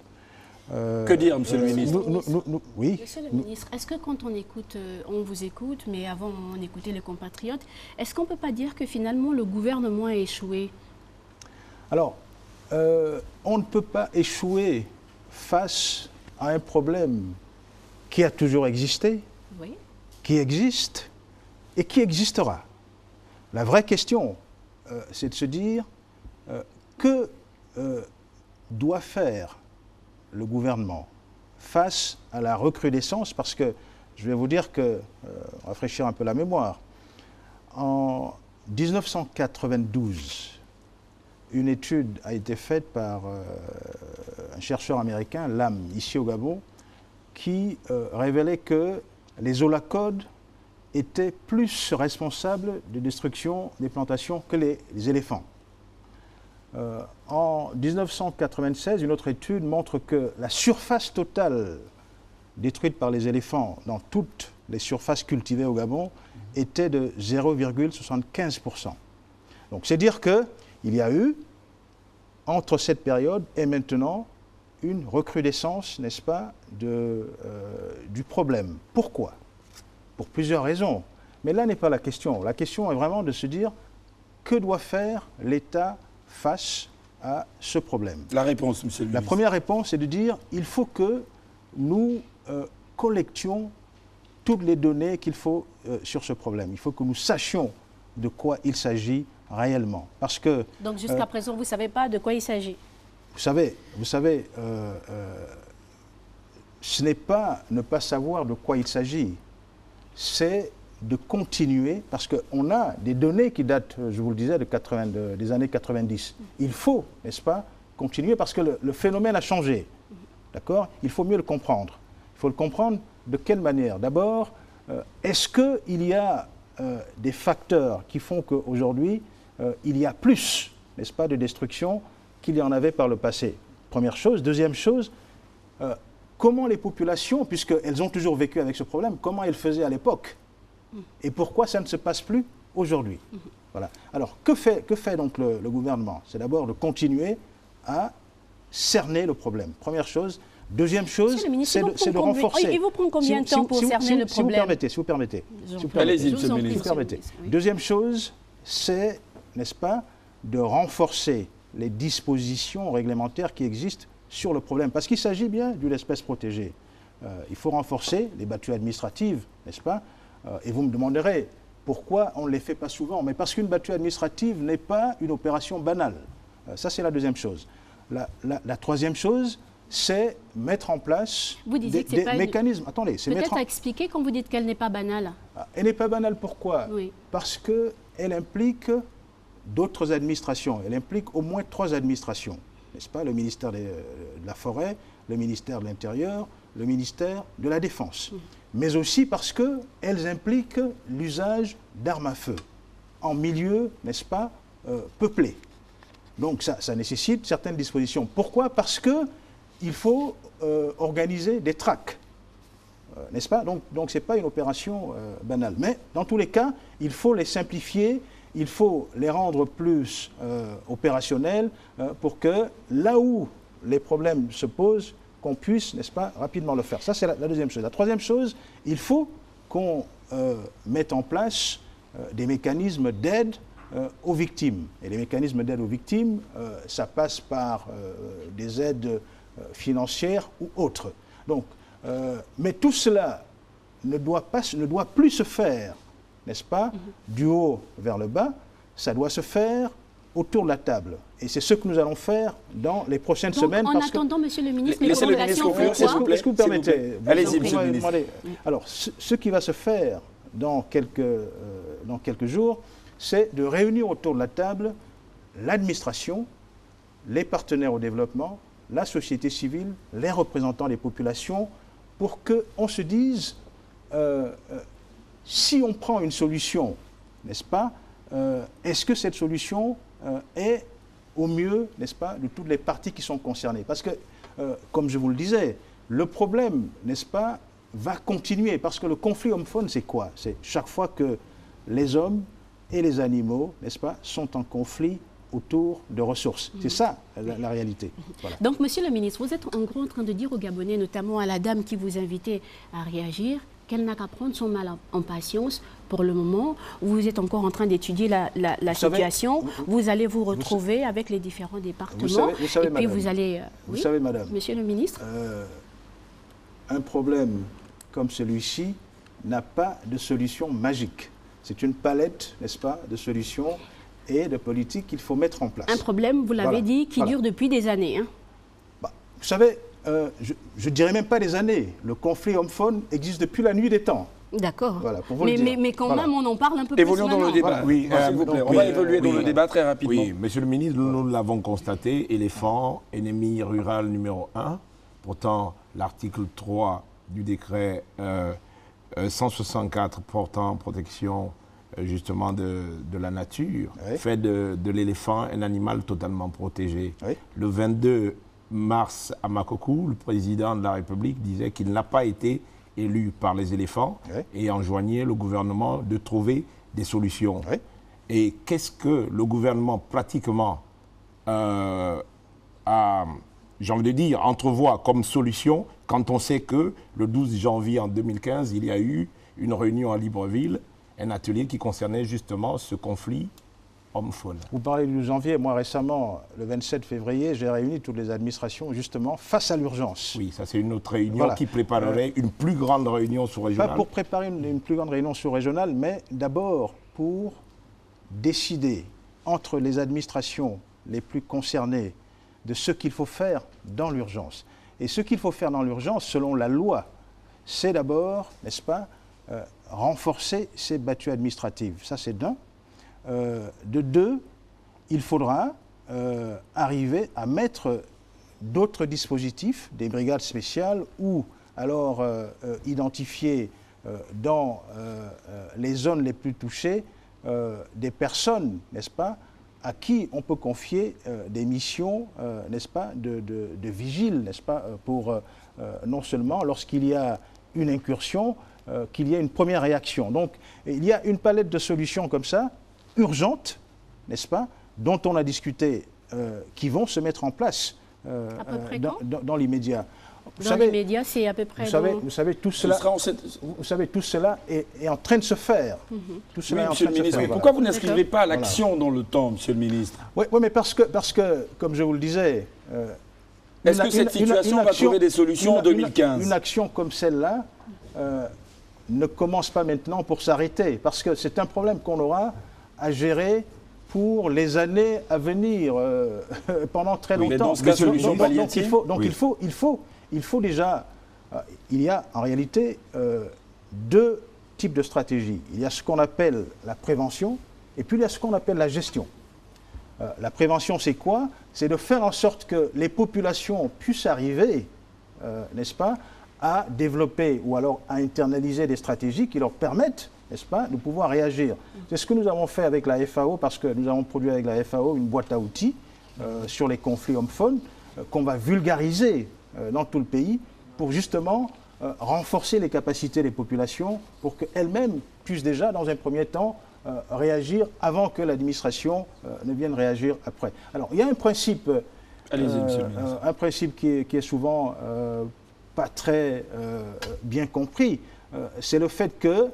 Que dire, monsieur le ministre? Oui. Monsieur le ministre, est-ce que quand on écoute, on vous écoute, mais avant on écoutait les compatriotes, est-ce qu'on ne peut pas dire que finalement le gouvernement a échoué? Alors, on ne peut pas échouer face à un problème qui a toujours existé, oui, qui existe et qui existera. La vraie question, c'est de se dire que doit faire le gouvernement face à la recrudescence, parce que je vais vous dire que, rafraîchir un peu la mémoire, en 1992, une étude a été faite par un chercheur américain, Lam, ici au Gabon, qui révélait que les holacodes étaient plus responsables de destruction des plantations que les éléphants. En 1996, une autre étude montre que la surface totale détruite par les éléphants dans toutes les surfaces cultivées au Gabon était de 0,75%. Donc c'est dire qu'il y a eu, entre cette période et maintenant, une recrudescence, n'est-ce pas, du problème. Pourquoi? Pour plusieurs raisons. Mais là n'est pas la question. La question est vraiment de se dire que doit faire l'État face à ce problème? La réponse, monsieur le ministre. La première réponse est de dire il faut que nous collections toutes les données qu'il faut sur ce problème. Il faut que nous sachions de quoi il s'agit réellement. Parce que, donc jusqu'à présent, vous ne savez pas de quoi il s'agit? Vous savez, ce n'est pas ne pas savoir de quoi il s'agit, c'est de continuer, parce qu'on a des données qui datent, je vous le disais, des années 90. Il faut, n'est-ce pas, continuer parce que le phénomène a changé. D'accord? Il faut mieux le comprendre. Il faut le comprendre de quelle manière? D'abord, est-ce qu'il y a des facteurs qui font qu'aujourd'hui, il y a plus, n'est-ce pas, de destruction qu'il y en avait par le passé? Première chose. Deuxième chose, comment les populations, puisqu'elles ont toujours vécu avec ce problème, comment elles faisaient à l'époque? Et pourquoi ça ne se passe plus aujourd'hui? Voilà. Alors, que fait donc le gouvernement? C'est d'abord de continuer à cerner le problème. Première chose. Deuxième chose, c'est de renforcer. Il vous prend combien de temps pour cerner le problème? Si vous permettez. Allez-y, monsieur le ministre. Deuxième chose, c'est, n'est-ce pas, de renforcer les dispositions réglementaires qui existent sur le problème. Parce qu'il s'agit bien d'une espèce protégée. Il faut renforcer les battues administratives, n'est-ce pas? Et vous me demanderez pourquoi on ne les fait pas souvent. Mais parce qu'une battue administrative n'est pas une opération banale. Ça, c'est la deuxième chose. La troisième chose, c'est mettre en place des mécanismes. Attendez, c'est peut-être à expliquer quand vous dites qu'elle n'est pas banale. Elle n'est pas banale, pourquoi? Oui. Parce qu'elle implique d'autres administrations. Elle implique au moins 3 administrations, n'est-ce pas? Le ministère de la Forêt, le ministère de l'Intérieur, le ministère de la Défense. Mais aussi parce qu'elles impliquent l'usage d'armes à feu en milieu, n'est-ce pas, peuplé. Donc ça nécessite certaines dispositions. Pourquoi? Parce qu'il faut organiser des traques, n'est-ce pas? Donc ce n'est pas une opération banale. Mais dans tous les cas, il faut les simplifier, il faut les rendre plus opérationnels pour que là où les problèmes se posent, qu'on puisse, n'est-ce pas, rapidement le faire. Ça, c'est la deuxième chose. La troisième chose, il faut qu'on mette en place des mécanismes d'aide aux victimes. Et les mécanismes d'aide aux victimes, ça passe par des aides financières ou autres. Donc, mais tout cela ne doit plus se faire, n'est-ce pas, du haut vers le bas, ça doit se faire autour de la table. Et c'est ce que nous allons faire dans les prochaines semaines. En attendant, monsieur le ministre, les recommandations, est-ce que vous permettez? Allez-y, monsieur le ministre. Alors, ce qui va se faire dans quelques jours, c'est de réunir autour de la table l'administration, les partenaires au développement, la société civile, les représentants des populations, pour qu'on se dise, si on prend une solution, n'est-ce pas, est-ce que cette solution est au mieux, n'est-ce pas, de toutes les parties qui sont concernées? Parce que, comme je vous le disais, le problème, n'est-ce pas, va continuer. Parce que le conflit homme-faune, c'est quoi? C'est chaque fois que les hommes et les animaux, n'est-ce pas, sont en conflit autour de ressources. C'est ça, la réalité. Voilà. Donc, monsieur le ministre, vous êtes en gros en train de dire aux Gabonais, notamment à la dame qui vous invitait à réagir, qu'elle n'a qu'à prendre son mal en patience pour le moment. Vous êtes encore en train d'étudier la situation. Vous allez vous retrouver avec les différents départements. Vous savez, et puis madame, vous allez... vous savez, madame, monsieur le ministre, un problème comme celui-ci n'a pas de solution magique. C'est une palette, n'est-ce pas, de solutions et de politiques qu'il faut mettre en place. un problème, vous l'avez dit, qui dure depuis des années. Hein. Vous savez, je ne dirais même pas des années. Le conflit homme-faune existe depuis la nuit des temps. D'accord. Voilà, pour vous le dire. Mais quand même, on en parle un peu Évoluons plus dans le débat. Voilà. Oui, on va évoluer dans le débat très rapidement. Oui, monsieur le ministre, nous l'avons constaté, éléphant, ennemi rural numéro 1. Pourtant, l'article 3 du décret 164 portant protection justement de la nature fait de l'éléphant un animal totalement protégé. Le 22 mars à Makokou, le président de la République disait qu'il n'a pas été élu par les éléphants et enjoignait le gouvernement de trouver des solutions. Et qu'est-ce que le gouvernement pratiquement j'ai envie de dire, entrevoit comme solution quand on sait que le 12 janvier en 2015, il y a eu une réunion à Libreville, un atelier qui concernait justement ce conflit homme-faune. Vous parlez du janvier. Moi, récemment, le 27 février, j'ai réuni toutes les administrations, justement, face à l'urgence. Oui, ça c'est une autre réunion qui préparerait une plus grande réunion sous-régionale. Pas pour préparer une plus grande réunion sous-régionale, mais d'abord pour décider entre les administrations les plus concernées de ce qu'il faut faire dans l'urgence. Et ce qu'il faut faire dans l'urgence, selon la loi, c'est d'abord, n'est-ce pas, renforcer ces battues administratives. Ça, c'est d'un. De deux, il faudra arriver à mettre d'autres dispositifs, des brigades spéciales, ou alors identifier dans les zones les plus touchées des personnes, n'est-ce pas, à qui on peut confier des missions, n'est-ce pas, de vigile, n'est-ce pas, pour non seulement lorsqu'il y a une incursion, qu'il y ait une première réaction. Donc, il y a une palette de solutions comme ça, urgentes, n'est-ce pas, dont on a discuté, qui vont se mettre en place dans l'immédiat. Dans l'immédiat, c'est à peu près... Vous savez, tout cela, tout cela est en train de se faire. Tout cela est en train de se faire. Pourquoi vous n'inscrivez pas l'action dans le temps, Monsieur le ministre? Oui, mais parce que, comme je vous le disais... Est-ce que cette situation va trouver des solutions en 2015? Une action comme celle-là ne commence pas maintenant pour s'arrêter, parce que c'est un problème qu'on aura à gérer pour les années à venir, pendant très longtemps. Mais dans ce cas, solution palliative. Il faut déjà... il y a en réalité deux types de stratégies. Il y a ce qu'on appelle la prévention, et puis il y a ce qu'on appelle la gestion. La prévention, c'est quoi? C'est de faire en sorte que les populations puissent arriver, n'est-ce pas, à développer ou alors à internaliser des stratégies qui leur permettent, n'est-ce pas, de pouvoir réagir. C'est ce que nous avons fait avec la FAO, parce que nous avons produit avec la FAO une boîte à outils sur les conflits hommes-faunes qu'on va vulgariser dans tout le pays pour justement renforcer les capacités des populations pour qu'elles-mêmes puissent déjà, dans un premier temps, réagir avant que l'administration ne vienne réagir après. Alors, il y a un principe, un principe qui est souvent pas très bien compris, c'est le fait que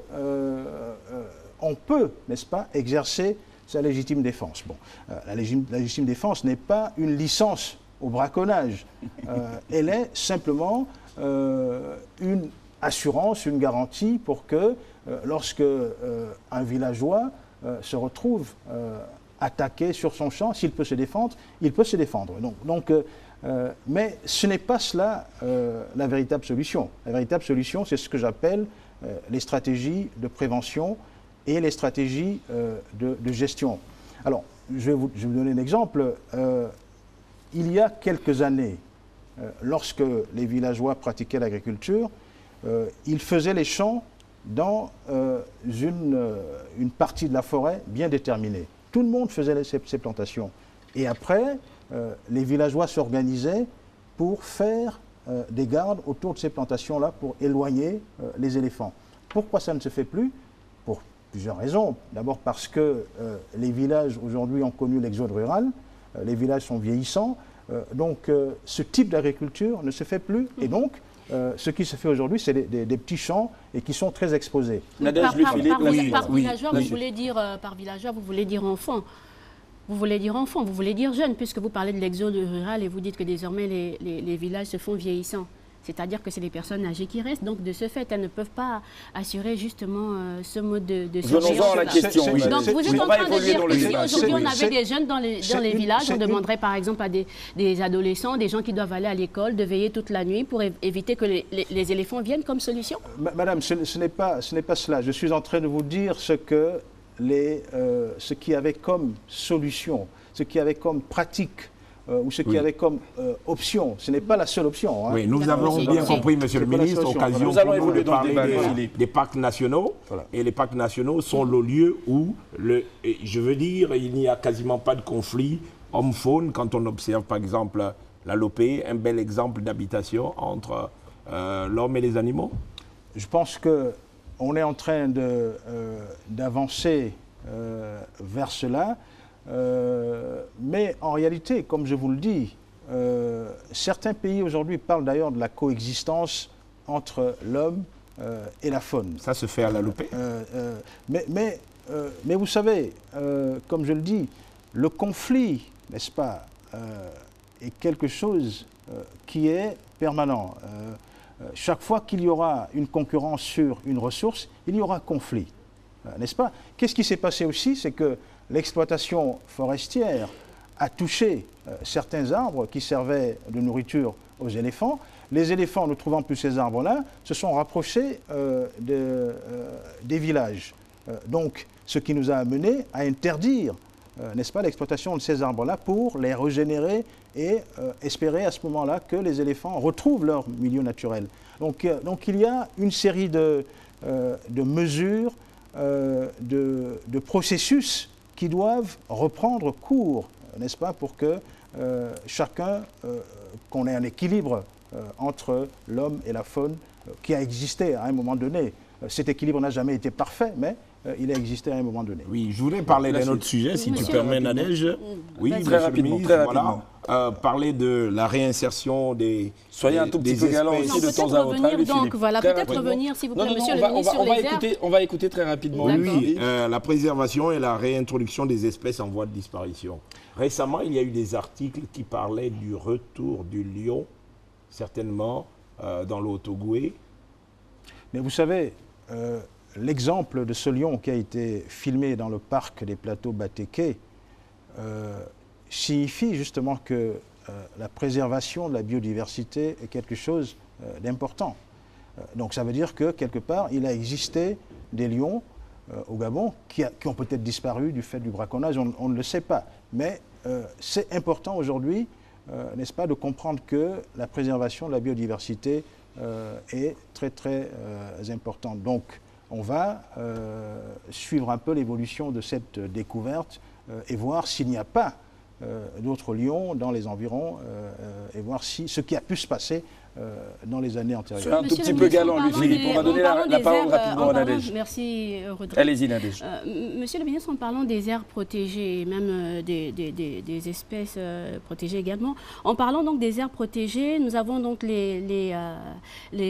on peut, n'est-ce pas, exercer sa légitime défense. Bon, la légitime défense n'est pas une licence au braconnage. Elle est simplement une assurance, une garantie pour que lorsque un villageois se retrouve attaqué sur son champ, s'il peut se défendre, il peut se défendre. Mais ce n'est pas cela la véritable solution. La véritable solution, c'est ce que j'appelle les stratégies de prévention et les stratégies de gestion. Alors, je vais vous donner un exemple. Il y a quelques années, lorsque les villageois pratiquaient l'agriculture, ils faisaient les champs dans une partie de la forêt bien déterminée. Tout le monde faisait ces plantations. Et après, les villageois s'organisaient pour faire des gardes autour de ces plantations-là pour éloigner les éléphants. Pourquoi ça ne se fait plus? Pour plusieurs raisons. D'abord parce que les villages aujourd'hui ont connu l'exode rural, les villages sont vieillissants, donc ce type d'agriculture ne se fait plus et donc ce qui se fait aujourd'hui, c'est des petits champs et qui sont très exposés. Par villageois, vous voulez dire enfant. Vous voulez dire enfant, vous voulez dire jeune, puisque vous parlez de l'exode rural et vous dites que désormais les villages se font vieillissants. C'est-à-dire que c'est les personnes âgées qui restent. Donc, de ce fait, elles ne peuvent pas assurer justement ce mode de surveillance. Venons-en à la question. Donc, vous êtes en train de dire que si aujourd'hui on avait des jeunes dans les villages, on demanderait par exemple à des adolescents, des gens qui doivent aller à l'école, de veiller toute la nuit pour éviter que les éléphants viennent comme solution? Madame, ce n'est pas cela. Je suis en train de vous dire ce qui avait comme solution, ce qui avait comme pratique, ou ce qu'il y avait comme option. Ce n'est pas la seule option. Hein. Oui, nous avons bien compris, Monsieur le ministre, occasion nous allons évoluer dans le débat des parcs nationaux. Voilà. Et les parcs nationaux sont le lieu où, je veux dire, il n'y a quasiment pas de conflit homme-faune quand on observe, par exemple, la Lopé, un bel exemple d'habitation entre l'homme et les animaux. Je pense qu'on est en train d'avancer vers cela. Mais en réalité, comme je vous le dis, certains pays aujourd'hui parlent d'ailleurs de la coexistence entre l'homme et la faune. Ça se fait à la Lopé. Mais mais vous savez, comme je le dis, le conflit, n'est-ce pas, est quelque chose qui est permanent. Chaque fois qu'il y aura une concurrence sur une ressource, il y aura conflit, n'est-ce pas? Qu'est-ce qui s'est passé aussi? C'est que l'exploitation forestière a touché certains arbres qui servaient de nourriture aux éléphants. Les éléphants, ne trouvant plus ces arbres-là, se sont rapprochés des villages. Donc, ce qui nous a amené à interdire, n'est-ce pas, l'exploitation de ces arbres-là pour les régénérer et espérer à ce moment-là que les éléphants retrouvent leur milieu naturel. Donc il y a une série de mesures, de processus qui doivent reprendre cours, n'est-ce pas, pour que chacun, qu'on ait un équilibre entre l'homme et la faune qui a existé à un moment donné. Cet équilibre n'a jamais été parfait, mais il a existé à un moment donné. Oui, je voudrais parler d'un autre sujet, si tu permets, Nadège. Oui, très rapidement. Voilà, parler de la réinsertion des Soyez un tout petit peu galant aussi de temps à autre. Donc voilà, peut-être revenir, s'il vous plaît, monsieur le ministre, sur les aires. On va écouter très rapidement. Oui, la préservation et la réintroduction des espèces en voie de disparition. Récemment, il y a eu des articles qui parlaient du retour du lion, certainement, dans le Haut-Ogooué. Mais vous savez, l'exemple de ce lion qui a été filmé dans le parc des plateaux Batéké signifie justement que la préservation de la biodiversité est quelque chose d'important. Donc ça veut dire que quelque part, il a existé des lions au Gabon qui ont peut-être disparu du fait du braconnage, on ne le sait pas. Mais c'est important aujourd'hui, n'est-ce pas, de comprendre que la préservation de la biodiversité est très très importante. Donc on va suivre un peu l'évolution de cette découverte et voir s'il n'y a pas d'autres lions dans les environs et voir si ce qui a pu se passer dans les années antérieures. C'est un tout petit peu galant, lui, Philippe. On va donner la parole rapidement à Nadège. Merci, Rodrigue. Allez-y, Nadège. Monsieur le ministre, en parlant des aires protégées, et même des espèces protégées également, en parlant donc des aires protégées, nous avons donc les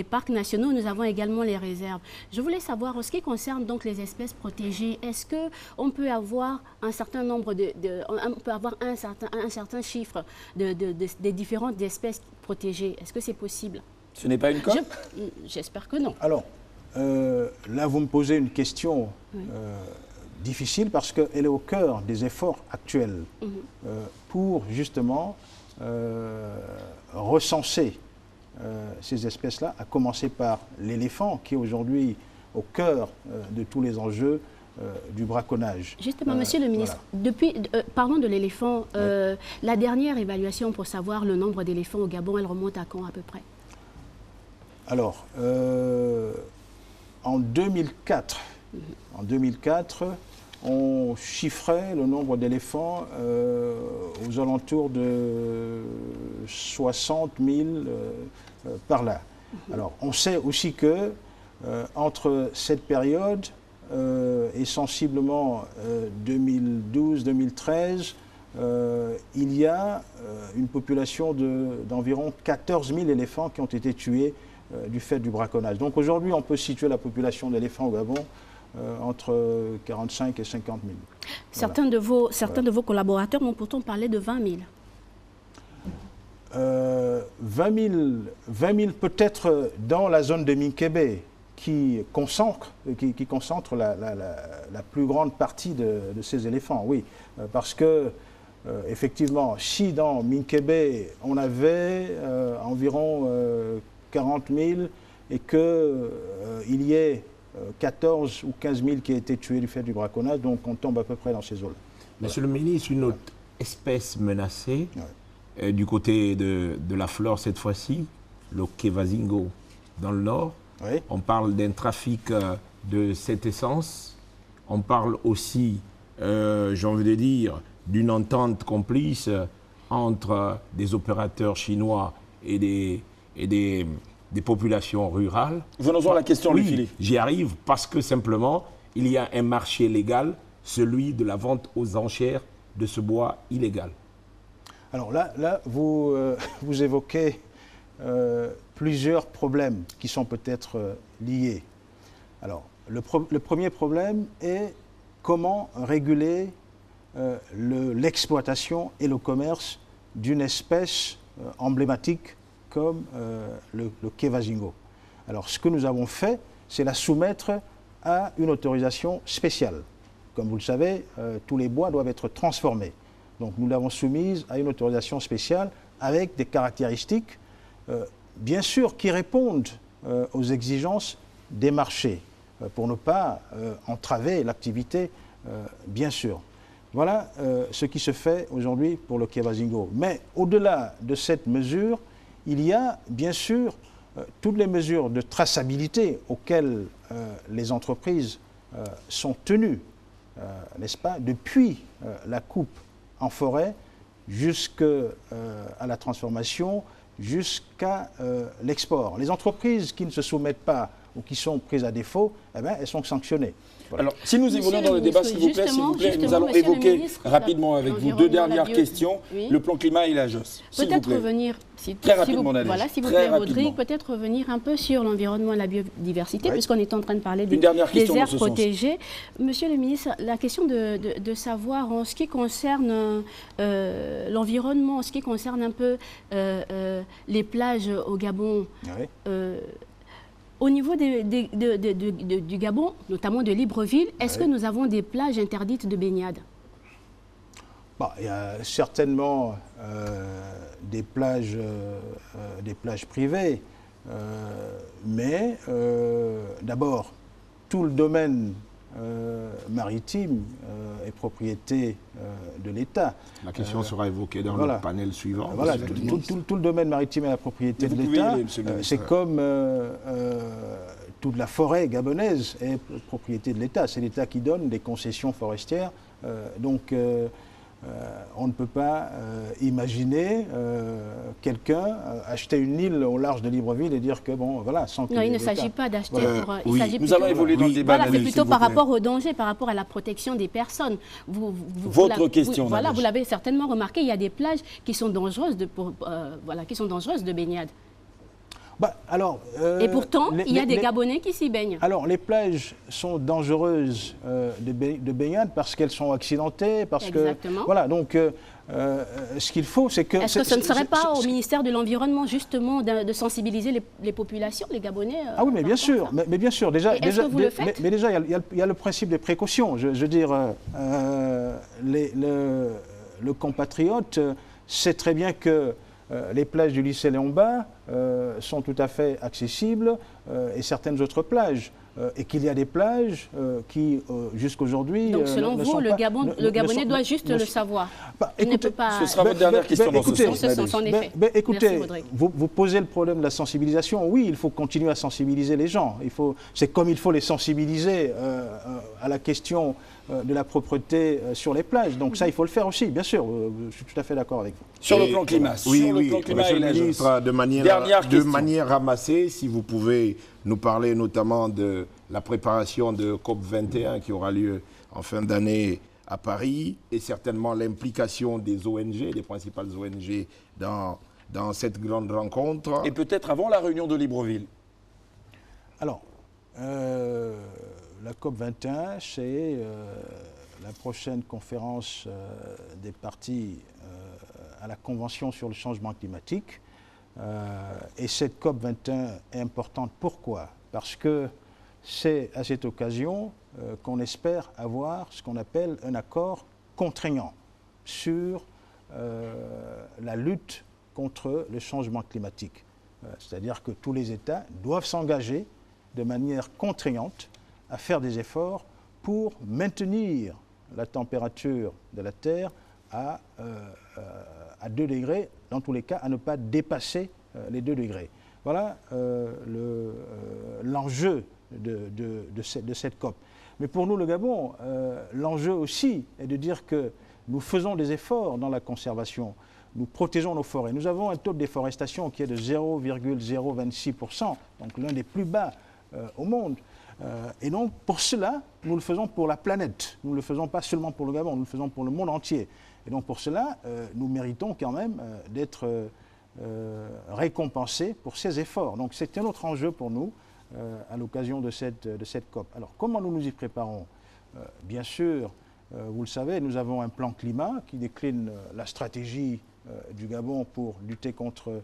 parcs nationaux, nous avons également les réserves. Je voulais savoir, en ce qui concerne donc les espèces protégées, est-ce qu'on peut avoir un certain nombre on peut avoir un certain chiffre des différentes espèces protégées? Est-ce que c'est possible? Ce n'est pas une cote? J'espère que non. Alors, là, vous me posez une question difficile parce qu'elle est au cœur des efforts actuels pour justement recenser ces espèces-là, à commencer par l'éléphant qui est aujourd'hui au cœur de tous les enjeux du braconnage. Justement, monsieur le ministre, parlons de l'éléphant. La dernière évaluation pour savoir le nombre d'éléphants au Gabon, elle remonte à quand à peu près? Alors, en 2004, on chiffrait le nombre d'éléphants aux alentours de 60 000 par là. Alors, on sait aussi que entre cette période et sensiblement 2012-2013, il y a une population d'environ 14 000 éléphants qui ont été tués du fait du braconnage. Donc aujourd'hui, on peut situer la population d'éléphants au Gabon entre 45 et 50 000. Certains de vos collaborateurs m'ont pourtant parlé de 20 000. 20 000 peut-être dans la zone de Minkébé, qui concentre la plus grande partie de ces éléphants, oui. Parce que, effectivement, si dans Minkébé, on avait environ 40 000 et qu'il y ait 14 ou 15 000 qui aient été tués du fait du braconnage, donc on tombe à peu près dans ces eaux-là. Monsieur le ministre, une autre espèce menacée, du côté de la flore cette fois-ci, le Kevazingo, dans le nord. Oui. On parle d'un trafic de cette essence. On parle aussi, j'ai envie de dire, d'une entente complice entre des opérateurs chinois et des populations rurales. Venons-en à la question, oui, Philippe. J'y arrive parce que simplement, il y a un marché légal, celui de la vente aux enchères de ce bois illégal. Alors là vous évoquez plusieurs problèmes qui sont peut-être liés. Alors, le premier problème est comment réguler l'exploitation et le commerce d'une espèce emblématique comme le Kevazingo. Alors, ce que nous avons fait, c'est la soumettre à une autorisation spéciale. Comme vous le savez, tous les bois doivent être transformés. Donc, nous l'avons soumise à une autorisation spéciale avec des caractéristiques, bien sûr, qui répondent aux exigences des marchés, pour ne pas entraver l'activité, bien sûr. Voilà ce qui se fait aujourd'hui pour le Kevazingo. Mais au-delà de cette mesure, il y a bien sûr toutes les mesures de traçabilité auxquelles les entreprises sont tenues, n'est-ce pas, depuis la coupe en forêt jusqu'à la transformation, jusqu'à l'export. Les entreprises qui ne se soumettent pas ou qui sont prises à défaut, eh bien, elles sont sanctionnées. Voilà. Alors, si nous évoluons dans le débat, s'il vous plaît, nous allons évoquer rapidement avec vous deux dernières questions, le plan climat et la JOS. Peut-être revenir, très rapidement, voilà, s'il vous plaît, Rodrigue, peut-être revenir un peu sur l'environnement et la biodiversité, puisqu'on est en train de parler des aires protégées. Monsieur le ministre, la question de savoir en ce qui concerne l'environnement, en ce qui concerne un peu les plages au Gabon, au niveau du Gabon, notamment de Libreville, est-ce que nous avons des plages interdites de baignade? Il y a certainement des plages privées, mais d'abord, tout le domaine maritime est propriété de l'État. La question sera évoquée dans le panel suivant. Voilà, tout le domaine maritime est la propriété de l'État. C'est comme toute la forêt gabonaise est propriété de l'État. C'est l'État qui donne des concessions forestières. Donc, on ne peut pas imaginer quelqu'un acheter une île au large de Libreville et dire que, bon, voilà, sans que... Non, il ne s'agit pas d'acheter pour... Nous allons évoluer dans le débat. Voilà, c'est plutôt par rapport au danger, par rapport à la protection des personnes. Votre question, voilà, vous l'avez certainement remarqué, il y a des plages qui sont dangereuses de baignade. Et pourtant, il y a des Gabonais qui s'y baignent. Alors, les plages sont dangereuses de baignade parce qu'elles sont accidentées, parce Exactement. que... Voilà, donc, ce qu'il faut, c'est que... Est-ce que ce ne serait pas au ministère de l'Environnement, justement, de sensibiliser les populations, les Gabonais Ah oui, mais bien sûr, mais bien sûr. Déjà, est-ce que vous le faites ? Mais déjà, il y a le principe des précautions. Je veux dire, le compatriote sait très bien que les plages du lycée Léon-Bas sont tout à fait accessibles et certaines autres plages. Et qu'il y a des plages qui, jusqu'aujourd'hui... Donc, selon vous, le Gabonais doit juste le savoir. Il ne peut pas... Ce sera votre dernière question dans ce sens. En effet. Écoutez, vous posez le problème de la sensibilisation. Oui, il faut continuer à sensibiliser les gens. C'est comme il faut les sensibiliser à la question de la propreté sur les plages. Donc ça, il faut le faire aussi, bien sûr. Je suis tout à fait d'accord avec vous. Sur le plan climat. Oui, Monsieur le ministre, de manière ramassée, si vous pouvez nous parler notamment de la préparation de COP21 qui aura lieu en fin d'année à Paris et certainement l'implication des ONG, des principales ONG dans cette grande rencontre. Et peut-être avant la réunion de Libreville. Alors, la COP21, c'est la prochaine conférence des parties à la Convention sur le changement climatique. Et cette COP21 est importante. Pourquoi? Parce que c'est à cette occasion qu'on espère avoir ce qu'on appelle un accord contraignant sur la lutte contre le changement climatique. C'est-à-dire que tous les États doivent s'engager de manière contraignante à faire des efforts pour maintenir la température de la Terre à 2 degrés, dans tous les cas, à ne pas dépasser les 2 degrés. Voilà l'enjeu de cette COP. Mais pour nous, le Gabon, l'enjeu aussi est de dire que nous faisons des efforts dans la conservation, nous protégeons nos forêts. Nous avons un taux de déforestation qui est de 0,026%, donc l'un des plus bas au monde. Et donc, pour cela, nous le faisons pour la planète. Nous ne le faisons pas seulement pour le Gabon, nous le faisons pour le monde entier. Et donc, pour cela, nous méritons quand même d'être récompensés pour ces efforts. Donc, c'est un autre enjeu pour nous à l'occasion de cette COP. Alors, comment nous nous y préparons? bien sûr, vous le savez, nous avons un plan climat qui décline la stratégie du Gabon pour lutter contre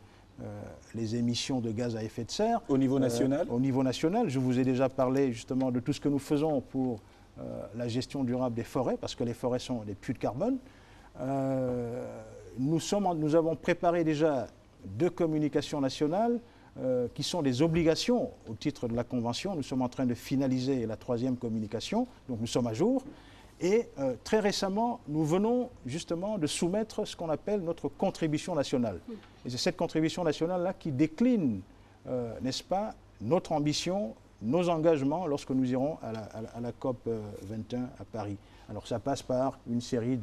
les émissions de gaz à effet de serre. Au niveau national Au niveau national, je vous ai déjà parlé justement de tout ce que nous faisons pour la gestion durable des forêts, parce que les forêts sont des puits de carbone. Nous avons préparé déjà 2 communications nationales qui sont des obligations au titre de la Convention. Nous sommes en train de finaliser la 3e communication, donc nous sommes à jour. Et très récemment, nous venons justement de soumettre ce qu'on appelle notre contribution nationale. Et c'est cette contribution nationale-là qui décline, n'est-ce pas, notre ambition, nos engagements lorsque nous irons à la COP 21 à Paris. Alors ça passe par une série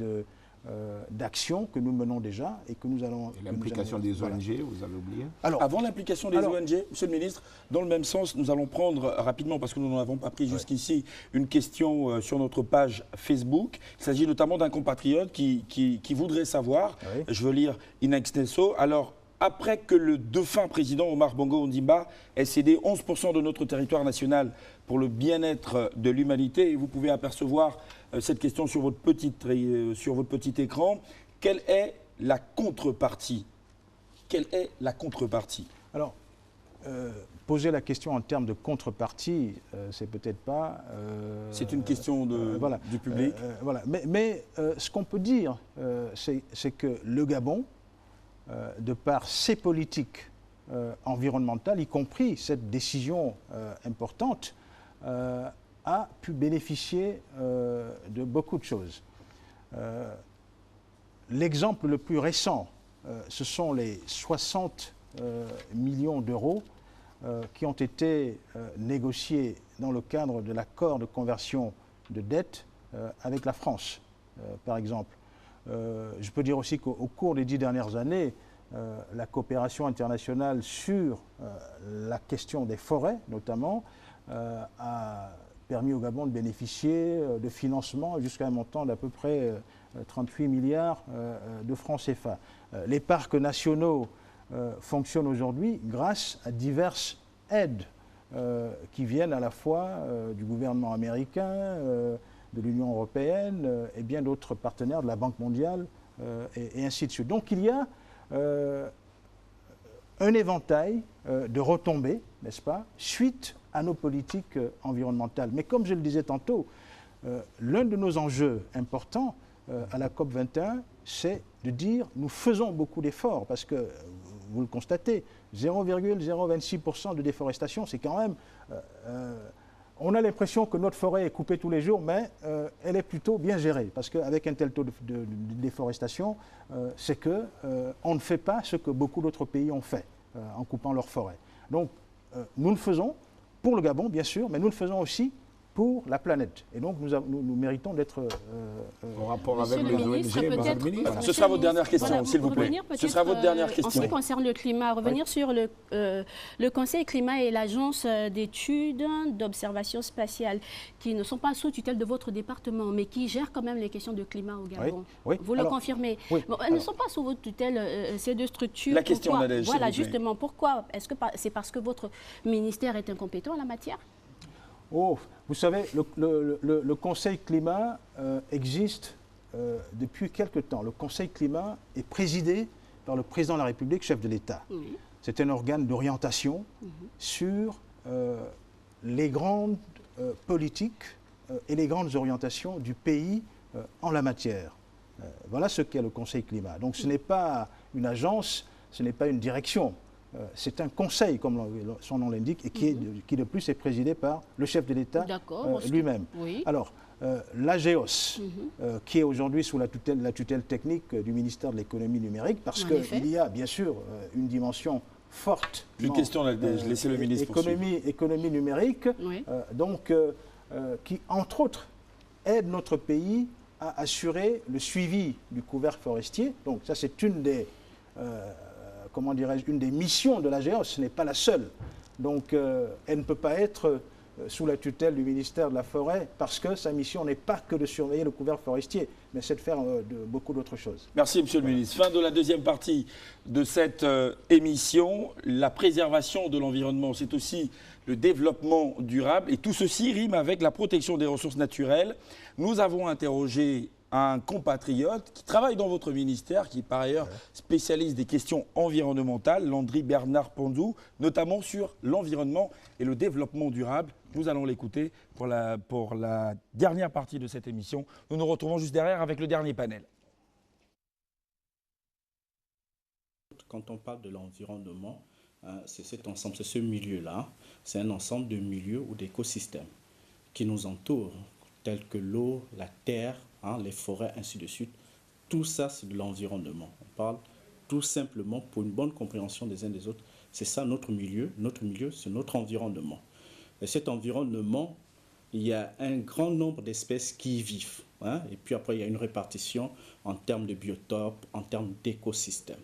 d'actions que nous menons déjà et que nous allons... Et l'implication des ONG, vous avez oublié? Alors, avant l'implication des ONG, Monsieur le ministre, dans le même sens, nous allons prendre rapidement, parce que nous n'en avons pas pris jusqu'ici, une question sur notre page Facebook. Il s'agit notamment d'un compatriote qui voudrait savoir, je veux lire in extenso, alors après que le défunt président Omar Bongo Ondimba ait cédé 11% de notre territoire national pour le bien-être de l'humanité, et vous pouvez apercevoir cette question sur votre petit écran, quelle est la contrepartie? Quelle est la contrepartie? Alors, poser la question en termes de contrepartie, c'est peut-être pas... c'est une question du public. Voilà. Mais ce qu'on peut dire, c'est que le Gabon, de par ses politiques environnementales, y compris cette décision importante, a pu bénéficier de beaucoup de choses. L'exemple le plus récent, ce sont les 60 millions d'euros qui ont été négociés dans le cadre de l'accord de conversion de dette avec la France, par exemple. Je peux dire aussi qu'au cours des 10 dernières années, la coopération internationale sur la question des forêts, notamment, a permis au Gabon de bénéficier de financements jusqu'à un montant d'à peu près 38 milliards de francs CFA. Les parcs nationaux fonctionnent aujourd'hui grâce à diverses aides qui viennent à la fois du gouvernement américain, de l'Union européenne et bien d'autres partenaires de la Banque mondiale et ainsi de suite. Donc il y a un éventail de retombées, n'est-ce pas, suite à nos politiques environnementales. Mais comme je le disais tantôt, l'un de nos enjeux importants à la COP 21, c'est de dire nous faisons beaucoup d'efforts, parce que, vous le constatez, 0,026% de déforestation, c'est quand même... on a l'impression que notre forêt est coupée tous les jours, mais elle est plutôt bien gérée, parce qu'avec un tel taux de déforestation, c'est qu'on ne fait pas ce que beaucoup d'autres pays ont fait en coupant leur forêt. Donc, nous le faisons pour le Gabon, bien sûr, mais nous le faisons aussi pour la planète. Et donc, nous méritons d'être... en rapport avec les ONG, ministre. Ce sera votre dernière question, s'il vous plaît. Ce sera votre dernière question. En ce qui concerne le climat, revenir sur le Conseil climat et l'Agence d'études, d'observation spatiale, qui ne sont pas sous tutelle de votre département, mais qui gèrent quand même les questions de climat au Gabon. Vous le confirmez. Bon, elles ne sont pas sous votre tutelle, ces 2 structures. La question, Nadège, voilà, justement. Pourquoi? Est-ce que c'est parce que votre ministère est incompétent en la matière? Oh, vous savez, le Conseil climat existe depuis quelque temps. Le Conseil climat est présidé par le président de la République, chef de l'État. C'est un organe d'orientation sur les grandes politiques et les grandes orientations du pays en la matière. Voilà ce qu'est le Conseil climat. Donc ce n'est pas une agence, ce n'est pas une direction. C'est un conseil, comme son nom l'indique, et qui de plus est présidé par le chef de l'État lui-même. Alors, l'AGEOS, qui est aujourd'hui sous la tutelle technique du ministère de l'économie numérique, parce qu'il y a bien sûr une dimension forte. Une question, je laisse le ministre économie numérique, donc qui, entre autres, aide notre pays à assurer le suivi du couvert forestier. Donc ça, c'est une des... comment dirais-je, une des missions de l'AGEOS, ce n'est pas la seule. Donc, elle ne peut pas être sous la tutelle du ministère de la Forêt, parce que sa mission n'est pas que de surveiller le couvert forestier, mais c'est de faire beaucoup d'autres choses. Merci, Monsieur le ministre. Fin de la deuxième partie de cette émission. La préservation de l'environnement, c'est aussi le développement durable. Et tout ceci rime avec la protection des ressources naturelles. Nous avons interrogé un compatriote qui travaille dans votre ministère, qui est par ailleurs spécialiste des questions environnementales, Landry Bernard Ponzou, notamment sur l'environnement et le développement durable. Nous allons l'écouter pour la dernière partie de cette émission. Nous nous retrouvons juste derrière avec le dernier panel. Quand on parle de l'environnement, c'est cet ensemble, c'est ce milieu-là, c'est un ensemble de milieux ou d'écosystèmes qui nous entourent, tels que l'eau, la terre, les forêts, ainsi de suite. Tout ça, c'est de l'environnement. On parle tout simplement pour une bonne compréhension des uns des autres. C'est ça notre milieu. Notre milieu, c'est notre environnement. Et cet environnement, il y a un grand nombre d'espèces qui y vivent. Et puis après, il y a une répartition en termes de biotopes, en termes d'écosystèmes.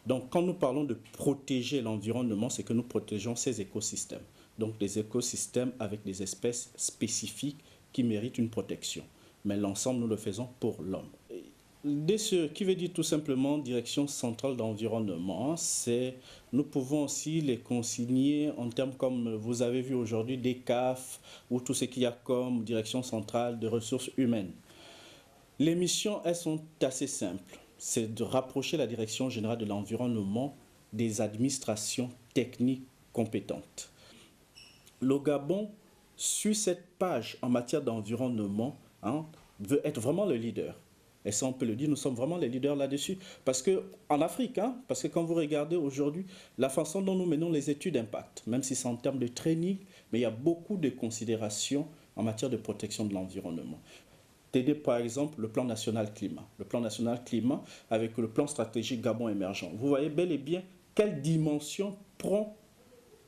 Donc, quand nous parlons de protéger l'environnement, c'est que nous protégeons ces écosystèmes. Donc, des écosystèmes avec des espèces spécifiques qui méritent une protection. Mais l'ensemble, nous le faisons pour l'homme. DCE, qui veut dire tout simplement Direction centrale d'environnement, nous pouvons aussi les consigner en termes comme vous avez vu aujourd'hui, des CAF ou tout ce qu'il y a comme Direction centrale de ressources humaines. Les missions, elles sont assez simples. C'est de rapprocher la Direction générale de l'environnement des administrations techniques compétentes. Le Gabon, sur cette page en matière d'environnement, veut être vraiment le leader. Et ça, on peut le dire, nous sommes vraiment les leaders là-dessus. Parce qu'en Afrique, parce que quand vous regardez aujourd'hui la façon dont nous menons les études d'impact, même si c'est en termes de training, mais il y a beaucoup de considérations en matière de protection de l'environnement. T'aider par exemple le plan national climat. Le plan national climat avec le plan stratégique Gabon émergent. Vous voyez bel et bien quelle dimension prend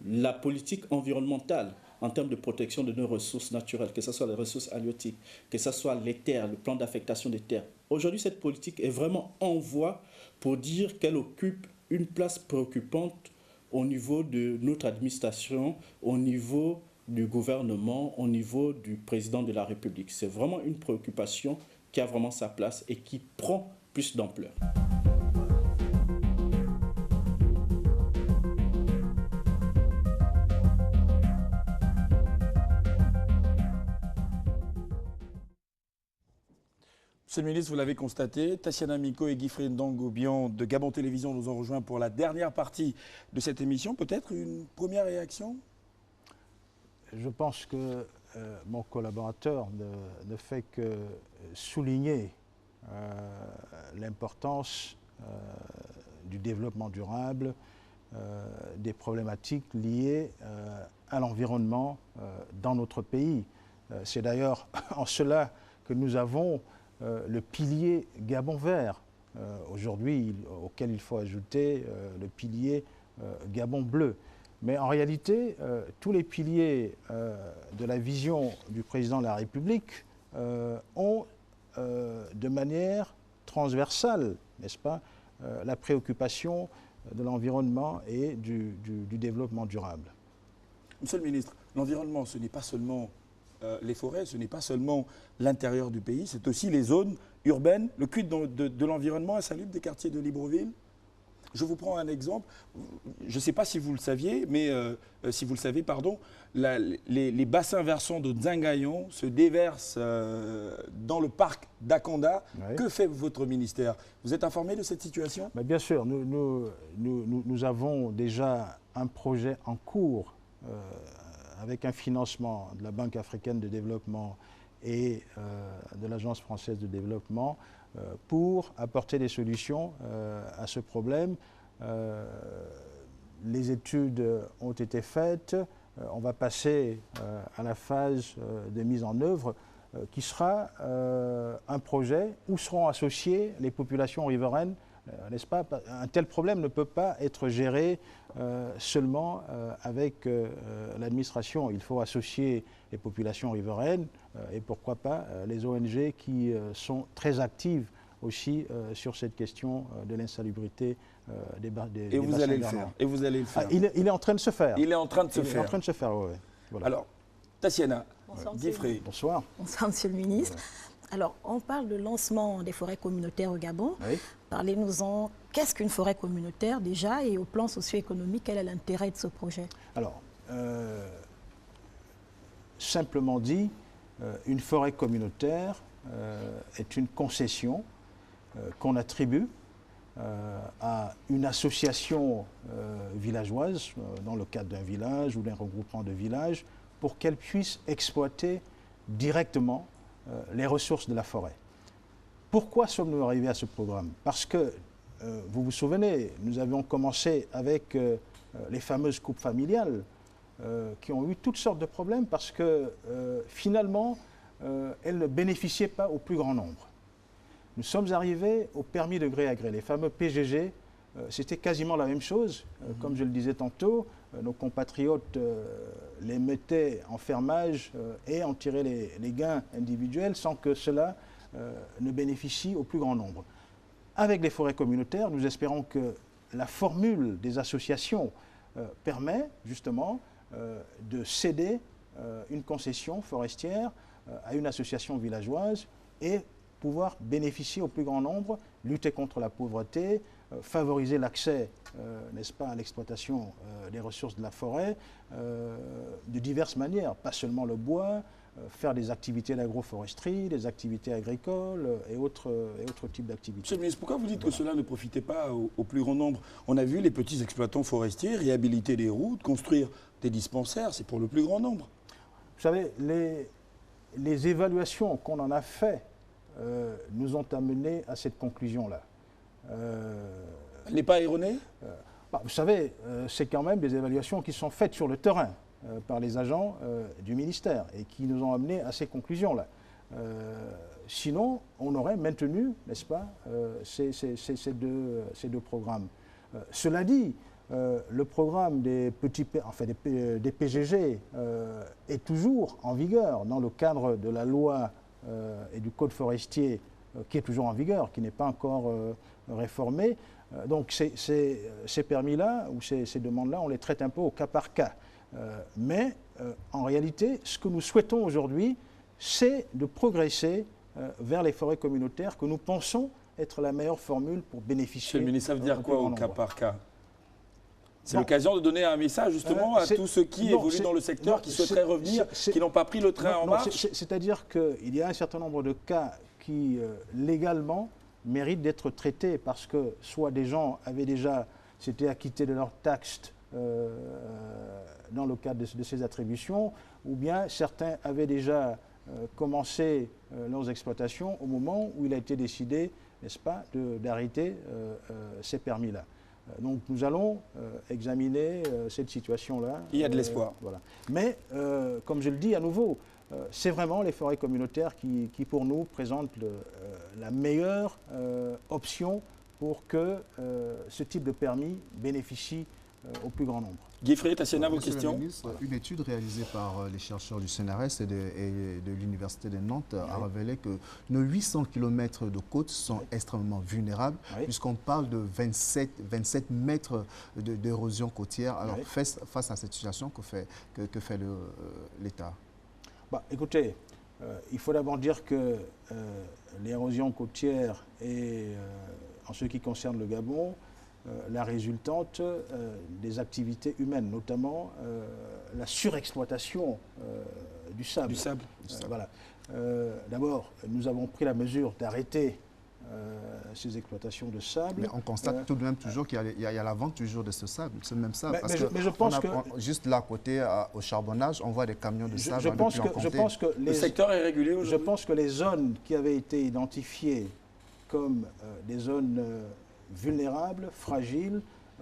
la politique environnementale en termes de protection de nos ressources naturelles, que ce soit les ressources halieutiques, que ce soit les terres, le plan d'affectation des terres. Aujourd'hui, cette politique est vraiment en voie pour dire qu'elle occupe une place préoccupante au niveau de notre administration, au niveau du gouvernement, au niveau du président de la République. C'est vraiment une préoccupation qui a vraiment sa place et qui prend plus d'ampleur. Monsieur le ministre, vous l'avez constaté, Tatiana Miko et Guy Ndangobian de Gabon Télévision nous ont rejoints pour la dernière partie de cette émission. Peut-être une première réaction? Je pense que mon collaborateur ne fait que souligner l'importance du développement durable, des problématiques liées à l'environnement dans notre pays. C'est d'ailleurs en cela que nous avons le pilier Gabon vert, aujourd'hui auquel il faut ajouter le pilier Gabon bleu. Mais en réalité, tous les piliers de la vision du président de la République ont de manière transversale, n'est-ce pas, la préoccupation de l'environnement et du développement durable. Monsieur le ministre, l'environnement, ce n'est pas seulement les forêts, ce n'est pas seulement l'intérieur du pays, c'est aussi les zones urbaines, le culte de l'environnement insalubre des quartiers de Libreville. Je vous prends un exemple, je ne sais pas si vous le saviez, mais si vous le savez, pardon, les bassins versants de Nzangayon se déversent dans le parc d'Akanda. Oui. Que fait votre ministère? Vous êtes informé de cette situation? Mais bien sûr, nous avons déjà un projet en cours avec un financement de la Banque africaine de développement et de l'Agence française de développement pour apporter des solutions à ce problème. Les études ont été faites, on va passer à la phase de mise en œuvre qui sera un projet où seront associées les populations riveraines, n'est-ce pas? Un tel problème ne peut pas être géré seulement avec l'administration. Il faut associer les populations riveraines et pourquoi pas les ONG qui sont très actives aussi sur cette question de l'insalubrité des bassins. Et vous allez le faire. Et vous allez le faire. Il est en train de se faire. Il est en train de se faire. Il est en train de se faire, oui. Voilà. Alors, Tatiana, Bonsoir, Guy Frey. Bonsoir. Bonsoir, Monsieur le Ministre. Alors, on parle de lancement des forêts communautaires au Gabon. Oui. Parlez-nous-en. Qu'est-ce qu'une forêt communautaire déjà et au plan socio-économique, quel est l'intérêt de ce projet? Alors, simplement dit, une forêt communautaire est une concession qu'on attribue à une association villageoise, dans le cadre d'un village ou d'un regroupement de villages, pour qu'elle puisse exploiter directement les ressources de la forêt. Pourquoi sommes-nous arrivés à ce programme? Parce que, vous vous souvenez, nous avions commencé avec les fameuses coupes familiales qui ont eu toutes sortes de problèmes parce que finalement, elles ne bénéficiaient pas au plus grand nombre. Nous sommes arrivés au permis de gré à gré. Les fameux PGG, c'était quasiment la même chose. Comme je le disais tantôt, nos compatriotes les mettaient en fermage et en tiraient les gains individuels sans que cela ne bénéficie au plus grand nombre. Avec les forêts communautaires, nous espérons que la formule des associations permet justement de céder une concession forestière à une association villageoise et pouvoir bénéficier au plus grand nombre, lutter contre la pauvreté, favoriser l'accès, n'est-ce pas, à l'exploitation des ressources de la forêt de diverses manières, pas seulement le bois, faire des activités d'agroforesterie, des activités agricoles et autres types d'activités. Monsieur le ministre, pourquoi vous dites que cela ne profitait pas au plus grand nombre? On a vu les petits exploitants forestiers réhabiliter des routes, construire des dispensaires, c'est pour le plus grand nombre. Vous savez, les évaluations qu'on en a fait nous ont amené à cette conclusion-là. Elle n'est pas erronée? Vous savez, c'est quand même des évaluations qui sont faites sur le terrain par les agents du ministère et qui nous ont amené à ces conclusions-là. Sinon, on aurait maintenu, n'est-ce pas, ces deux programmes. Cela dit, le programme des PGG est toujours en vigueur dans le cadre de la loi et du code forestier qui est toujours en vigueur, qui n'est pas encore réformé. Donc ces permis-là ou ces demandes-là, on les traite un peu au cas par cas. Mais en réalité, ce que nous souhaitons aujourd'hui, c'est de progresser vers les forêts communautaires que nous pensons être la meilleure formule pour bénéficier. Monsieur le ministre, ça veut dire quoi au cas par cas? C'est l'occasion de donner un message justement à tous ceux qui évoluent dans le secteur, qui souhaiteraient revenir, qui n'ont pas pris le train en marche. C'est-à-dire qu'il y a un certain nombre de cas qui, légalement, méritent d'être traités parce que soit des gens avaient déjà s'étaient acquittés de leurs taxes dans le cadre de ces attributions, ou bien certains avaient déjà commencé leurs exploitations au moment où il a été décidé, n'est-ce pas, d'arrêter ces permis-là. Donc nous allons examiner cette situation-là. Il y a de l'espoir. Voilà. Mais, comme je le dis à nouveau, c'est vraiment les forêts communautaires qui pour nous, présentent la meilleure option pour que ce type de permis bénéficie au plus grand nombre. Guy Frey, Tatiana, vos questions? Ministre, une étude réalisée par les chercheurs du CNRS et de l'Université de Nantes a révélé que nos 800 km de côtes sont extrêmement vulnérables, puisqu'on parle de 27 mètres d'érosion côtière. Alors, face à cette situation, que fait l'État? Écoutez, il faut d'abord dire que l'érosion côtière est, en ce qui concerne le Gabon, la résultante des activités humaines, notamment la surexploitation du sable. Voilà. D'abord, nous avons pris la mesure d'arrêter ces exploitations de sable. Mais on constate tout de même toujours qu'il y a la vente toujours de ce sable, ce même sable. Mais je pense que juste là, à côté, au charbonnage, on voit des camions de sable. Je pense que le secteur est régulé aujourd'hui. Je pense que les zones qui avaient été identifiées comme des zones vulnérables, fragiles,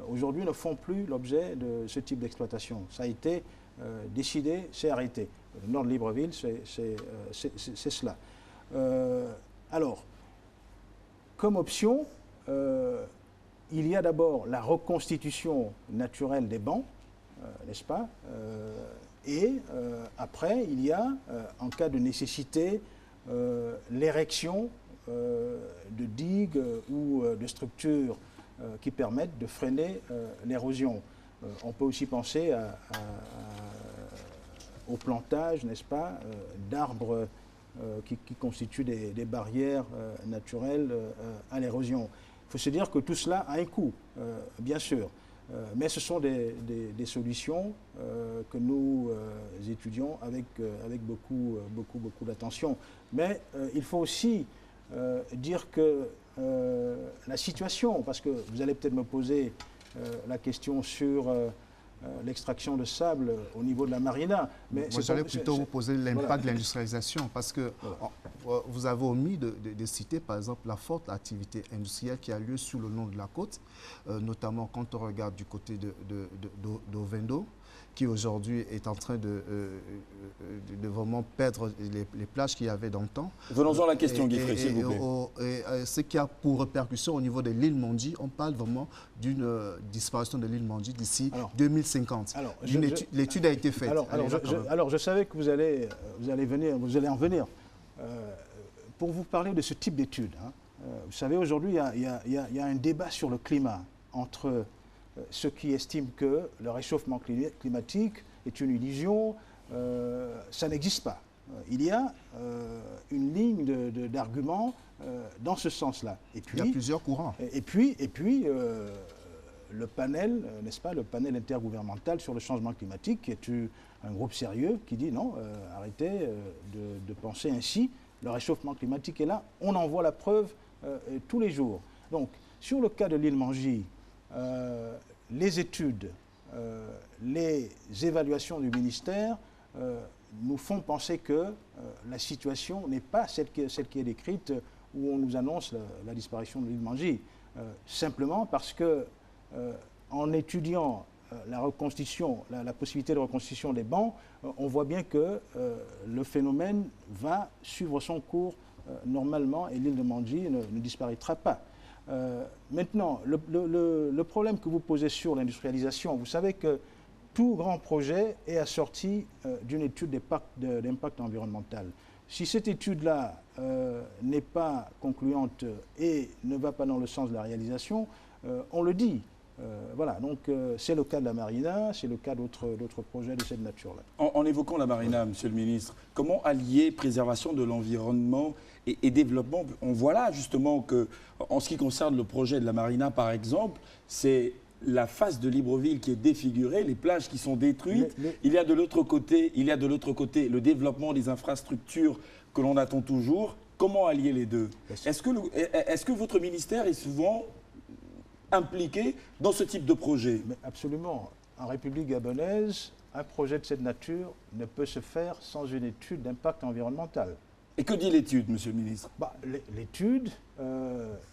aujourd'hui ne font plus l'objet de ce type d'exploitation. Ça a été décidé, c'est arrêté. Le nord de Libreville, c'est cela. Alors, comme option, il y a d'abord la reconstitution naturelle des bancs, n'est-ce pas? Et après, il y a, en cas de nécessité, l'érection de digues ou de structures qui permettent de freiner l'érosion. On peut aussi penser au plantage, n'est-ce pas, d'arbres qui constituent des barrières naturelles à l'érosion. Il faut se dire que tout cela a un coût, bien sûr. Mais ce sont des solutions que nous étudions avec beaucoup d'attention. Mais il faut aussi dire que la situation, parce que vous allez peut-être me poser la question sur l'extraction de sable au niveau de la marina. Mais j'allais plutôt vous poser l'impact de l'industrialisation, parce que vous avez omis de citer par exemple la forte activité industrielle qui a lieu sur le long de la côte, notamment quand on regarde du côté d'Ovendo, qui aujourd'hui est en train de vraiment perdre les plages qu'il y avait dans le temps. Venons-en à la question, Guy Frey, s'il vous plaît. Ce qui a pour répercussion au niveau de l'île Mondi, on parle vraiment d'une disparition de l'île Mondi d'ici 2050. L'étude a été faite. Alors, je savais que vous allez en venir. Pour vous parler de ce type d'études, hein, vous savez, aujourd'hui, il y a un débat sur le climat entre ceux qui estiment que le réchauffement climatique est une illusion, ça n'existe pas. Il y a une ligne d'arguments dans ce sens-là. Il y a plusieurs courants. Et puis le panel, n'est-ce pas, le panel intergouvernemental sur le changement climatique, qui est un groupe sérieux qui dit non, arrêtez de penser ainsi, le réchauffement climatique est là, on en voit la preuve tous les jours. Donc, sur le cas de l'île Mangy, les études, les évaluations du ministère nous font penser que la situation n'est pas celle qui est décrite où on nous annonce la disparition de l'île Mangy. Simplement parce que en étudiant la reconstitution, la possibilité de reconstitution des bancs, on voit bien que le phénomène va suivre son cours normalement et l'île de Mangy ne disparaîtra pas. Maintenant, le problème que vous posez sur l'industrialisation, vous savez que tout grand projet est assorti d'une étude d'impact environnemental. Si cette étude-là n'est pas concluante et ne va pas dans le sens de la réalisation, on le dit. Voilà, donc c'est le cas de la marina, c'est le cas d'autres projets de cette nature-là. En évoquant la marina, Monsieur le Ministre, comment allier préservation de l'environnement et développement? On voit là justement que, en ce qui concerne le projet de la marina par exemple, c'est la face de Libreville qui est défigurée, les plages qui sont détruites. Il y a de l'autre côté le développement des infrastructures que l'on attend toujours. Comment allier les deux? Est-ce que votre ministère est souvent impliqué dans ce type de projet? Mais absolument. En République gabonaise, un projet de cette nature ne peut se faire sans une étude d'impact environnemental. Et que dit l'étude, Monsieur le Ministre? L'étude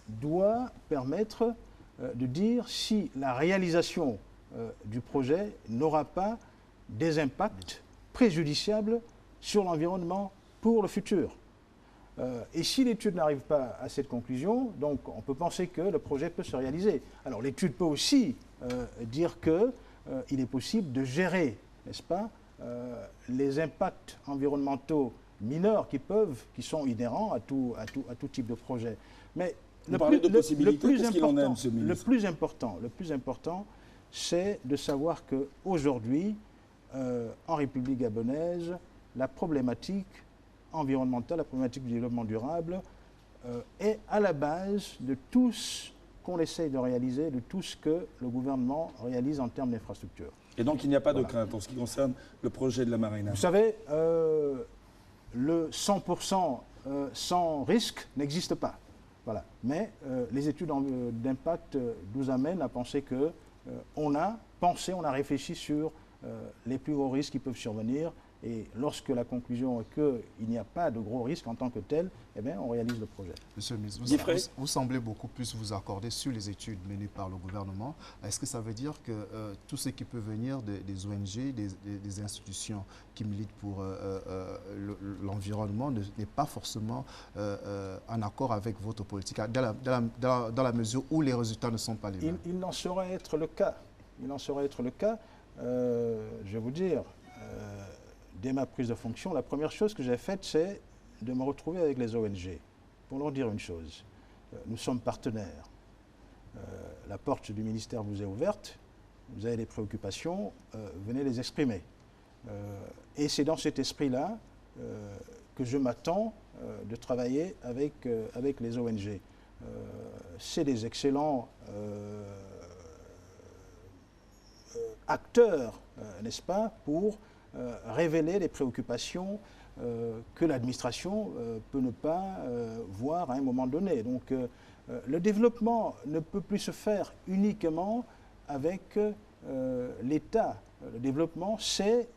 doit permettre de dire si la réalisation du projet n'aura pas des impacts préjudiciables sur l'environnement pour le futur. Et si l'étude n'arrive pas à cette conclusion, donc on peut penser que le projet peut se réaliser. Alors l'étude peut aussi dire qu'il est possible de gérer, n'est-ce pas, les impacts environnementaux mineurs qui sont inhérents à tout type de projet. Mais le plus important, c'est de savoir qu'aujourd'hui, en République gabonaise, la problématique environnementale, la problématique du développement durable est à la base de tout ce qu'on essaye de réaliser, de tout ce que le gouvernement réalise en termes d'infrastructures. Et donc il n'y a pas de crainte en ce qui concerne le projet de la marina? Vous savez, le 100% sans risque n'existe pas. Voilà. Mais les études d'impact nous amènent à penser qu'on a réfléchi sur les plus gros risques qui peuvent survenir. Et lorsque la conclusion est qu'il n'y a pas de gros risques en tant que tel, eh bien, on réalise le projet. Monsieur le ministre, vous semblez beaucoup plus vous accorder sur les études menées par le gouvernement. Est-ce que ça veut dire que tout ce qui peut venir des ONG, des institutions qui militent pour l'environnement n'est pas forcément en accord avec votre politique, dans la mesure où les résultats ne sont pas les mêmes? Il n'en saurait être le cas. Je vais vous dire, dès ma prise de fonction, la première chose que j'ai faite, c'est de me retrouver avec les ONG pour leur dire une chose. Nous sommes partenaires. La porte du ministère vous est ouverte. Vous avez des préoccupations, venez les exprimer. Et c'est dans cet esprit-là que je m'attends de travailler avec les ONG. C'est des excellents acteurs, n'est-ce pas, pour révéler les préoccupations que l'administration peut ne pas voir à un moment donné. Donc le développement ne peut plus se faire uniquement avec l'État. Le développement, c'est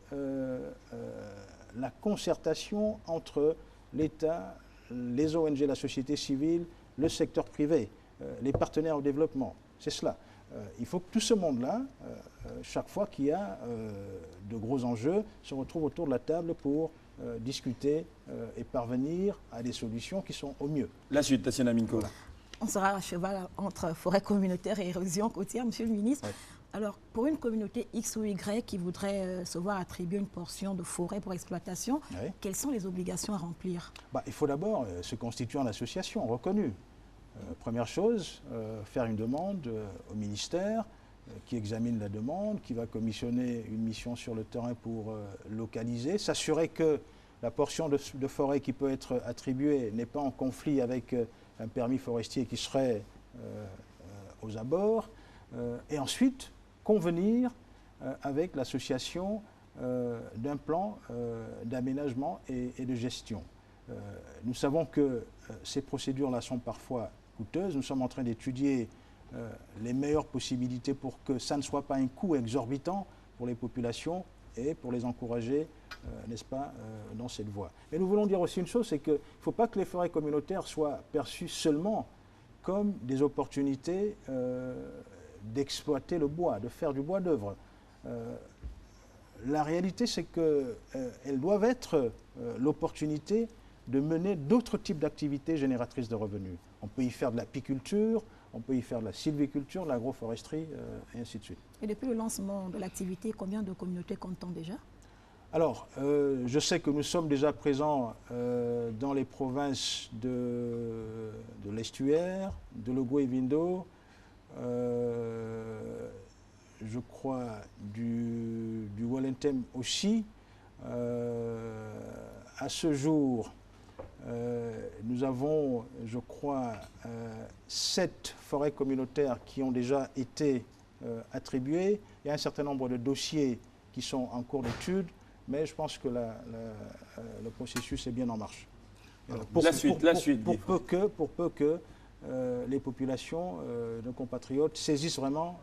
la concertation entre l'État, les ONG, la société civile, le secteur privé, les partenaires au développement. C'est cela. Il faut que tout ce monde-là, chaque fois qu'il y a de gros enjeux, se retrouve autour de la table pour discuter et parvenir à des solutions qui sont au mieux. La suite, Tatiana Minko. On sera à cheval entre forêt communautaire et érosion côtière, Monsieur le ministre. Ouais. Alors, pour une communauté X ou Y qui voudrait se voir attribuer une portion de forêt pour exploitation, ouais, quelles sont les obligations à remplir? Il faut d'abord se constituer en association reconnue. Première chose, faire une demande au ministère qui examine la demande, qui va commissionner une mission sur le terrain pour localiser, s'assurer que la portion de forêt qui peut être attribuée n'est pas en conflit avec un permis forestier qui serait aux abords, et ensuite convenir avec l'association d'un plan d'aménagement et de gestion. Nous savons que ces procédures-là sont parfois coûteuses. Nous sommes en train d'étudier les meilleures possibilités pour que ça ne soit pas un coût exorbitant pour les populations et pour les encourager, n'est-ce pas, dans cette voie. Et nous voulons dire aussi une chose, c'est qu'il ne faut pas que les forêts communautaires soient perçues seulement comme des opportunités d'exploiter le bois, de faire du bois d'œuvre. La réalité, c'est qu'elles doivent être l'opportunité de mener d'autres types d'activités génératrices de revenus. On peut y faire de l'apiculture, on peut y faire de la sylviculture, de l'agroforesterie, et ainsi de suite. Et depuis le lancement de l'activité, combien de communautés comptent-on déjà? Alors, je sais que nous sommes déjà présents dans les provinces de l'Estuaire, de Logo et Vindo, je crois du Wallentem aussi. À ce jour, nous avons, je crois, 7 forêts communautaires qui ont déjà été attribuées. Il y a un certain nombre de dossiers qui sont en cours d'étude, mais je pense que le processus est bien en marche. La suite. Pour peu que les populations, nos compatriotes, saisissent vraiment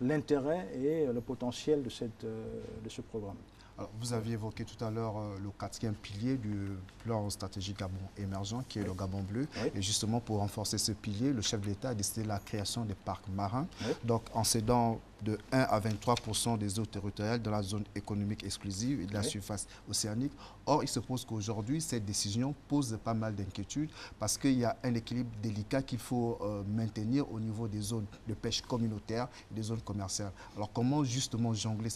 l'intérêt et le potentiel de ce programme. Alors, vous aviez évoqué tout à l'heure le 4e pilier du plan stratégique Gabon émergent, qui est le Gabon bleu. Oui. Et justement, pour renforcer ce pilier, le chef de l'État a décidé la création des parcs marins. Oui. Donc, en cédant de 1 à 23% des eaux territoriales dans la zone économique exclusive et de la surface océanique. Or, il se pose qu'aujourd'hui, cette décision pose pas mal d'inquiétudes parce qu'il y a un équilibre délicat qu'il faut maintenir au niveau des zones de pêche communautaire et des zones commerciales. Alors, comment justement jongler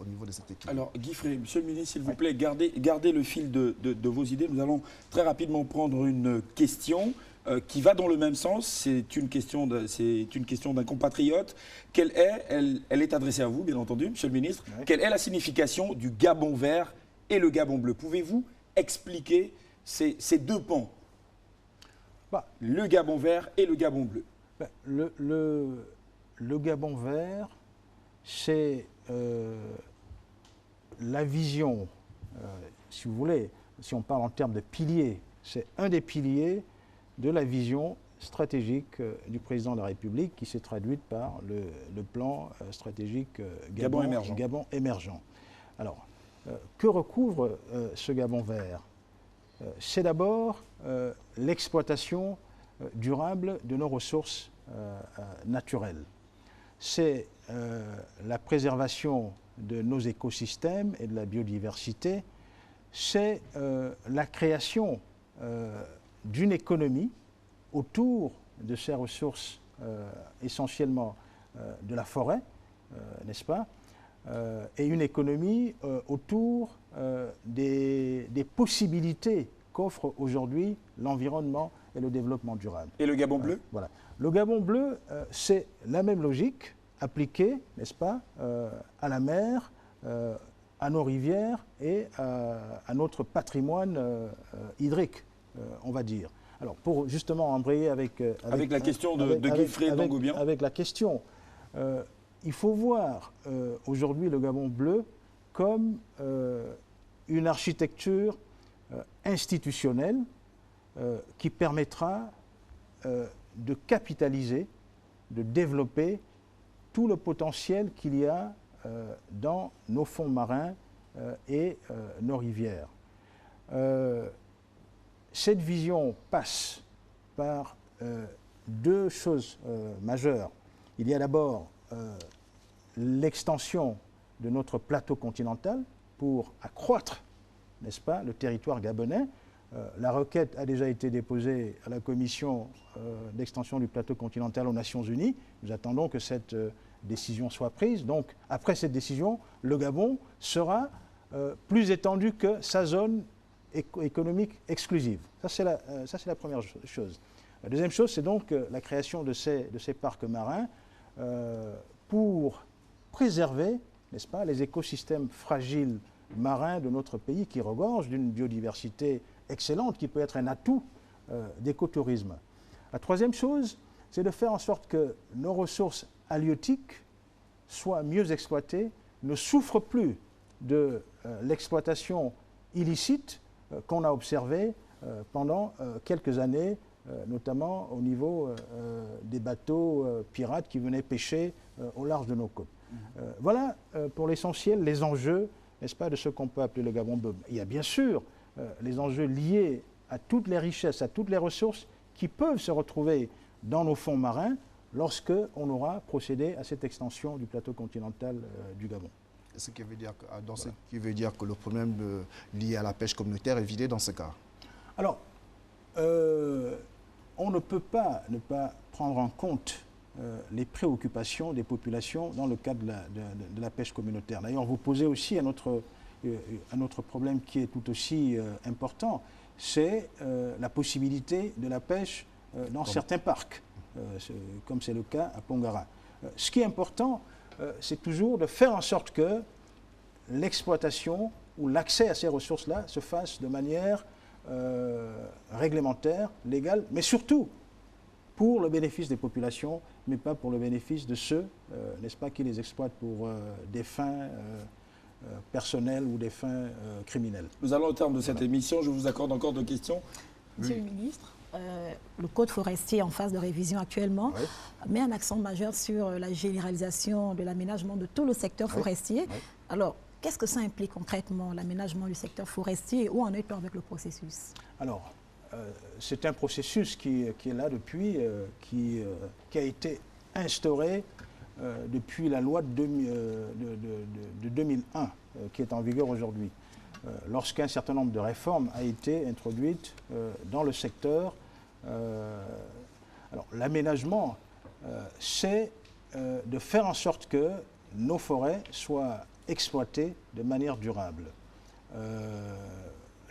au niveau de cet équilibre? Alors, Guy Frey, Monsieur le ministre, s'il vous plaît, gardez le fil de vos idées. Nous allons très rapidement prendre une question qui va dans le même sens. C'est une question d'un compatriote. Elle est adressée à vous, bien entendu, Monsieur le ministre. Oui. Quelle est la signification du Gabon vert et le Gabon bleu? Pouvez-vous expliquer ces deux pans, le Gabon vert et le Gabon bleu? Le Gabon vert, c'est la vision, si vous voulez, si on parle en termes de piliers, c'est un des piliers de la vision stratégique du président de la République qui s'est traduite par le plan stratégique Gabon émergent. Alors, que recouvre ce Gabon vert? C'est d'abord l'exploitation durable de nos ressources naturelles. C'est la préservation de nos écosystèmes et de la biodiversité. C'est la création d'une économie autour de ces ressources, essentiellement de la forêt, n'est-ce pas, et une économie autour des possibilités qu'offre aujourd'hui l'environnement et le développement durable. Et le Gabon bleu? Voilà. Le Gabon bleu, c'est la même logique appliquée, n'est-ce pas, à la mer, à nos rivières et à notre patrimoine hydrique, on va dire. Alors, pour justement embrayer avec la question de Guy d'Angoubian. Avec la question, il faut voir aujourd'hui le Gabon bleu comme une architecture institutionnelle qui permettra de capitaliser, de développer tout le potentiel qu'il y a dans nos fonds marins et nos rivières. Cette vision passe par deux choses majeures. Il y a d'abord l'extension de notre plateau continental pour accroître, n'est-ce pas, le territoire gabonais. La requête a déjà été déposée à la commission d'extension du plateau continental aux Nations Unies. Nous attendons que cette décision soit prise. Donc, après cette décision, le Gabon sera plus étendu que sa zone économique exclusive. Ça, c'est la première chose. La deuxième chose, c'est donc la création de ces parcs marins pour préserver, n'est-ce pas, les écosystèmes fragiles marins de notre pays qui regorgent d'une biodiversité excellente qui peut être un atout d'écotourisme. La troisième chose, c'est de faire en sorte que nos ressources halieutiques soient mieux exploitées, ne souffrent plus de l'exploitation illicite qu'on a observée pendant quelques années, notamment au niveau des bateaux pirates qui venaient pêcher au large de nos côtes. Voilà pour l'essentiel les enjeux, n'est-ce pas, de ce qu'on peut appeler le Gabon bleu. Il y a bien sûr les enjeux liés à toutes les richesses, à toutes les ressources qui peuvent se retrouver dans nos fonds marins lorsque on aura procédé à cette extension du plateau continental du Gabon. Ce qui veut dire que le problème lié à la pêche communautaire est vidé dans ce cas. Alors, on ne peut pas ne pas prendre en compte les préoccupations des populations dans le cadre de la pêche communautaire. D'ailleurs, vous posez aussi un autre problème qui est tout aussi important, c'est la possibilité de la pêche dans certains parcs, comme c'est le cas à Pongara. Ce qui est important, c'est toujours de faire en sorte que l'exploitation ou l'accès à ces ressources-là se fasse de manière réglementaire, légale, mais surtout pour le bénéfice des populations, mais pas pour le bénéfice de ceux, n'est-ce pas, qui les exploitent pour des fins personnelles ou des fins criminelles. Nous allons au terme de cette émission. Je vous accorde encore 2 questions. Monsieur le ministre, le Code forestier en phase de révision actuellement met un accent majeur sur la généralisation de l'aménagement de tout le secteur forestier. Alors, qu'est-ce que ça implique concrètement, l'aménagement du secteur forestier, et où en est-on avec le processus? Alors, c'est un processus qui est là depuis, qui a été instauré depuis la loi de 2001, qui est en vigueur aujourd'hui. Lorsqu'un certain nombre de réformes a été introduites dans le secteur. Alors, l'aménagement, c'est de faire en sorte que nos forêts soient exploitées de manière durable.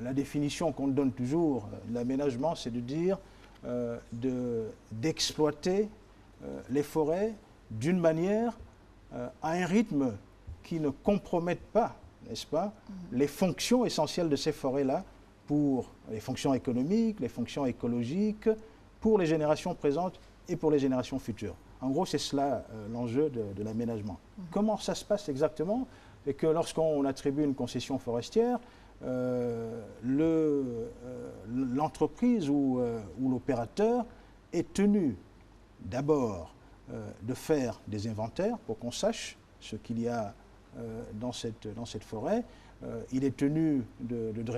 La définition qu'on donne toujours de l'aménagement, c'est de dire d'exploiter les forêts d'une manière à un rythme qui ne compromette pas, n'est-ce pas, les fonctions essentielles de ces forêts-là pour les fonctions économiques, les fonctions écologiques, pour les générations présentes et pour les générations futures. En gros, c'est cela l'enjeu de l'aménagement. Comment ça se passe exactement? C'est que lorsqu'on attribue une concession forestière, l'entreprise ou l'opérateur est tenu d'abord de faire des inventaires pour qu'on sache ce qu'il y a dans cette forêt. Il est tenu de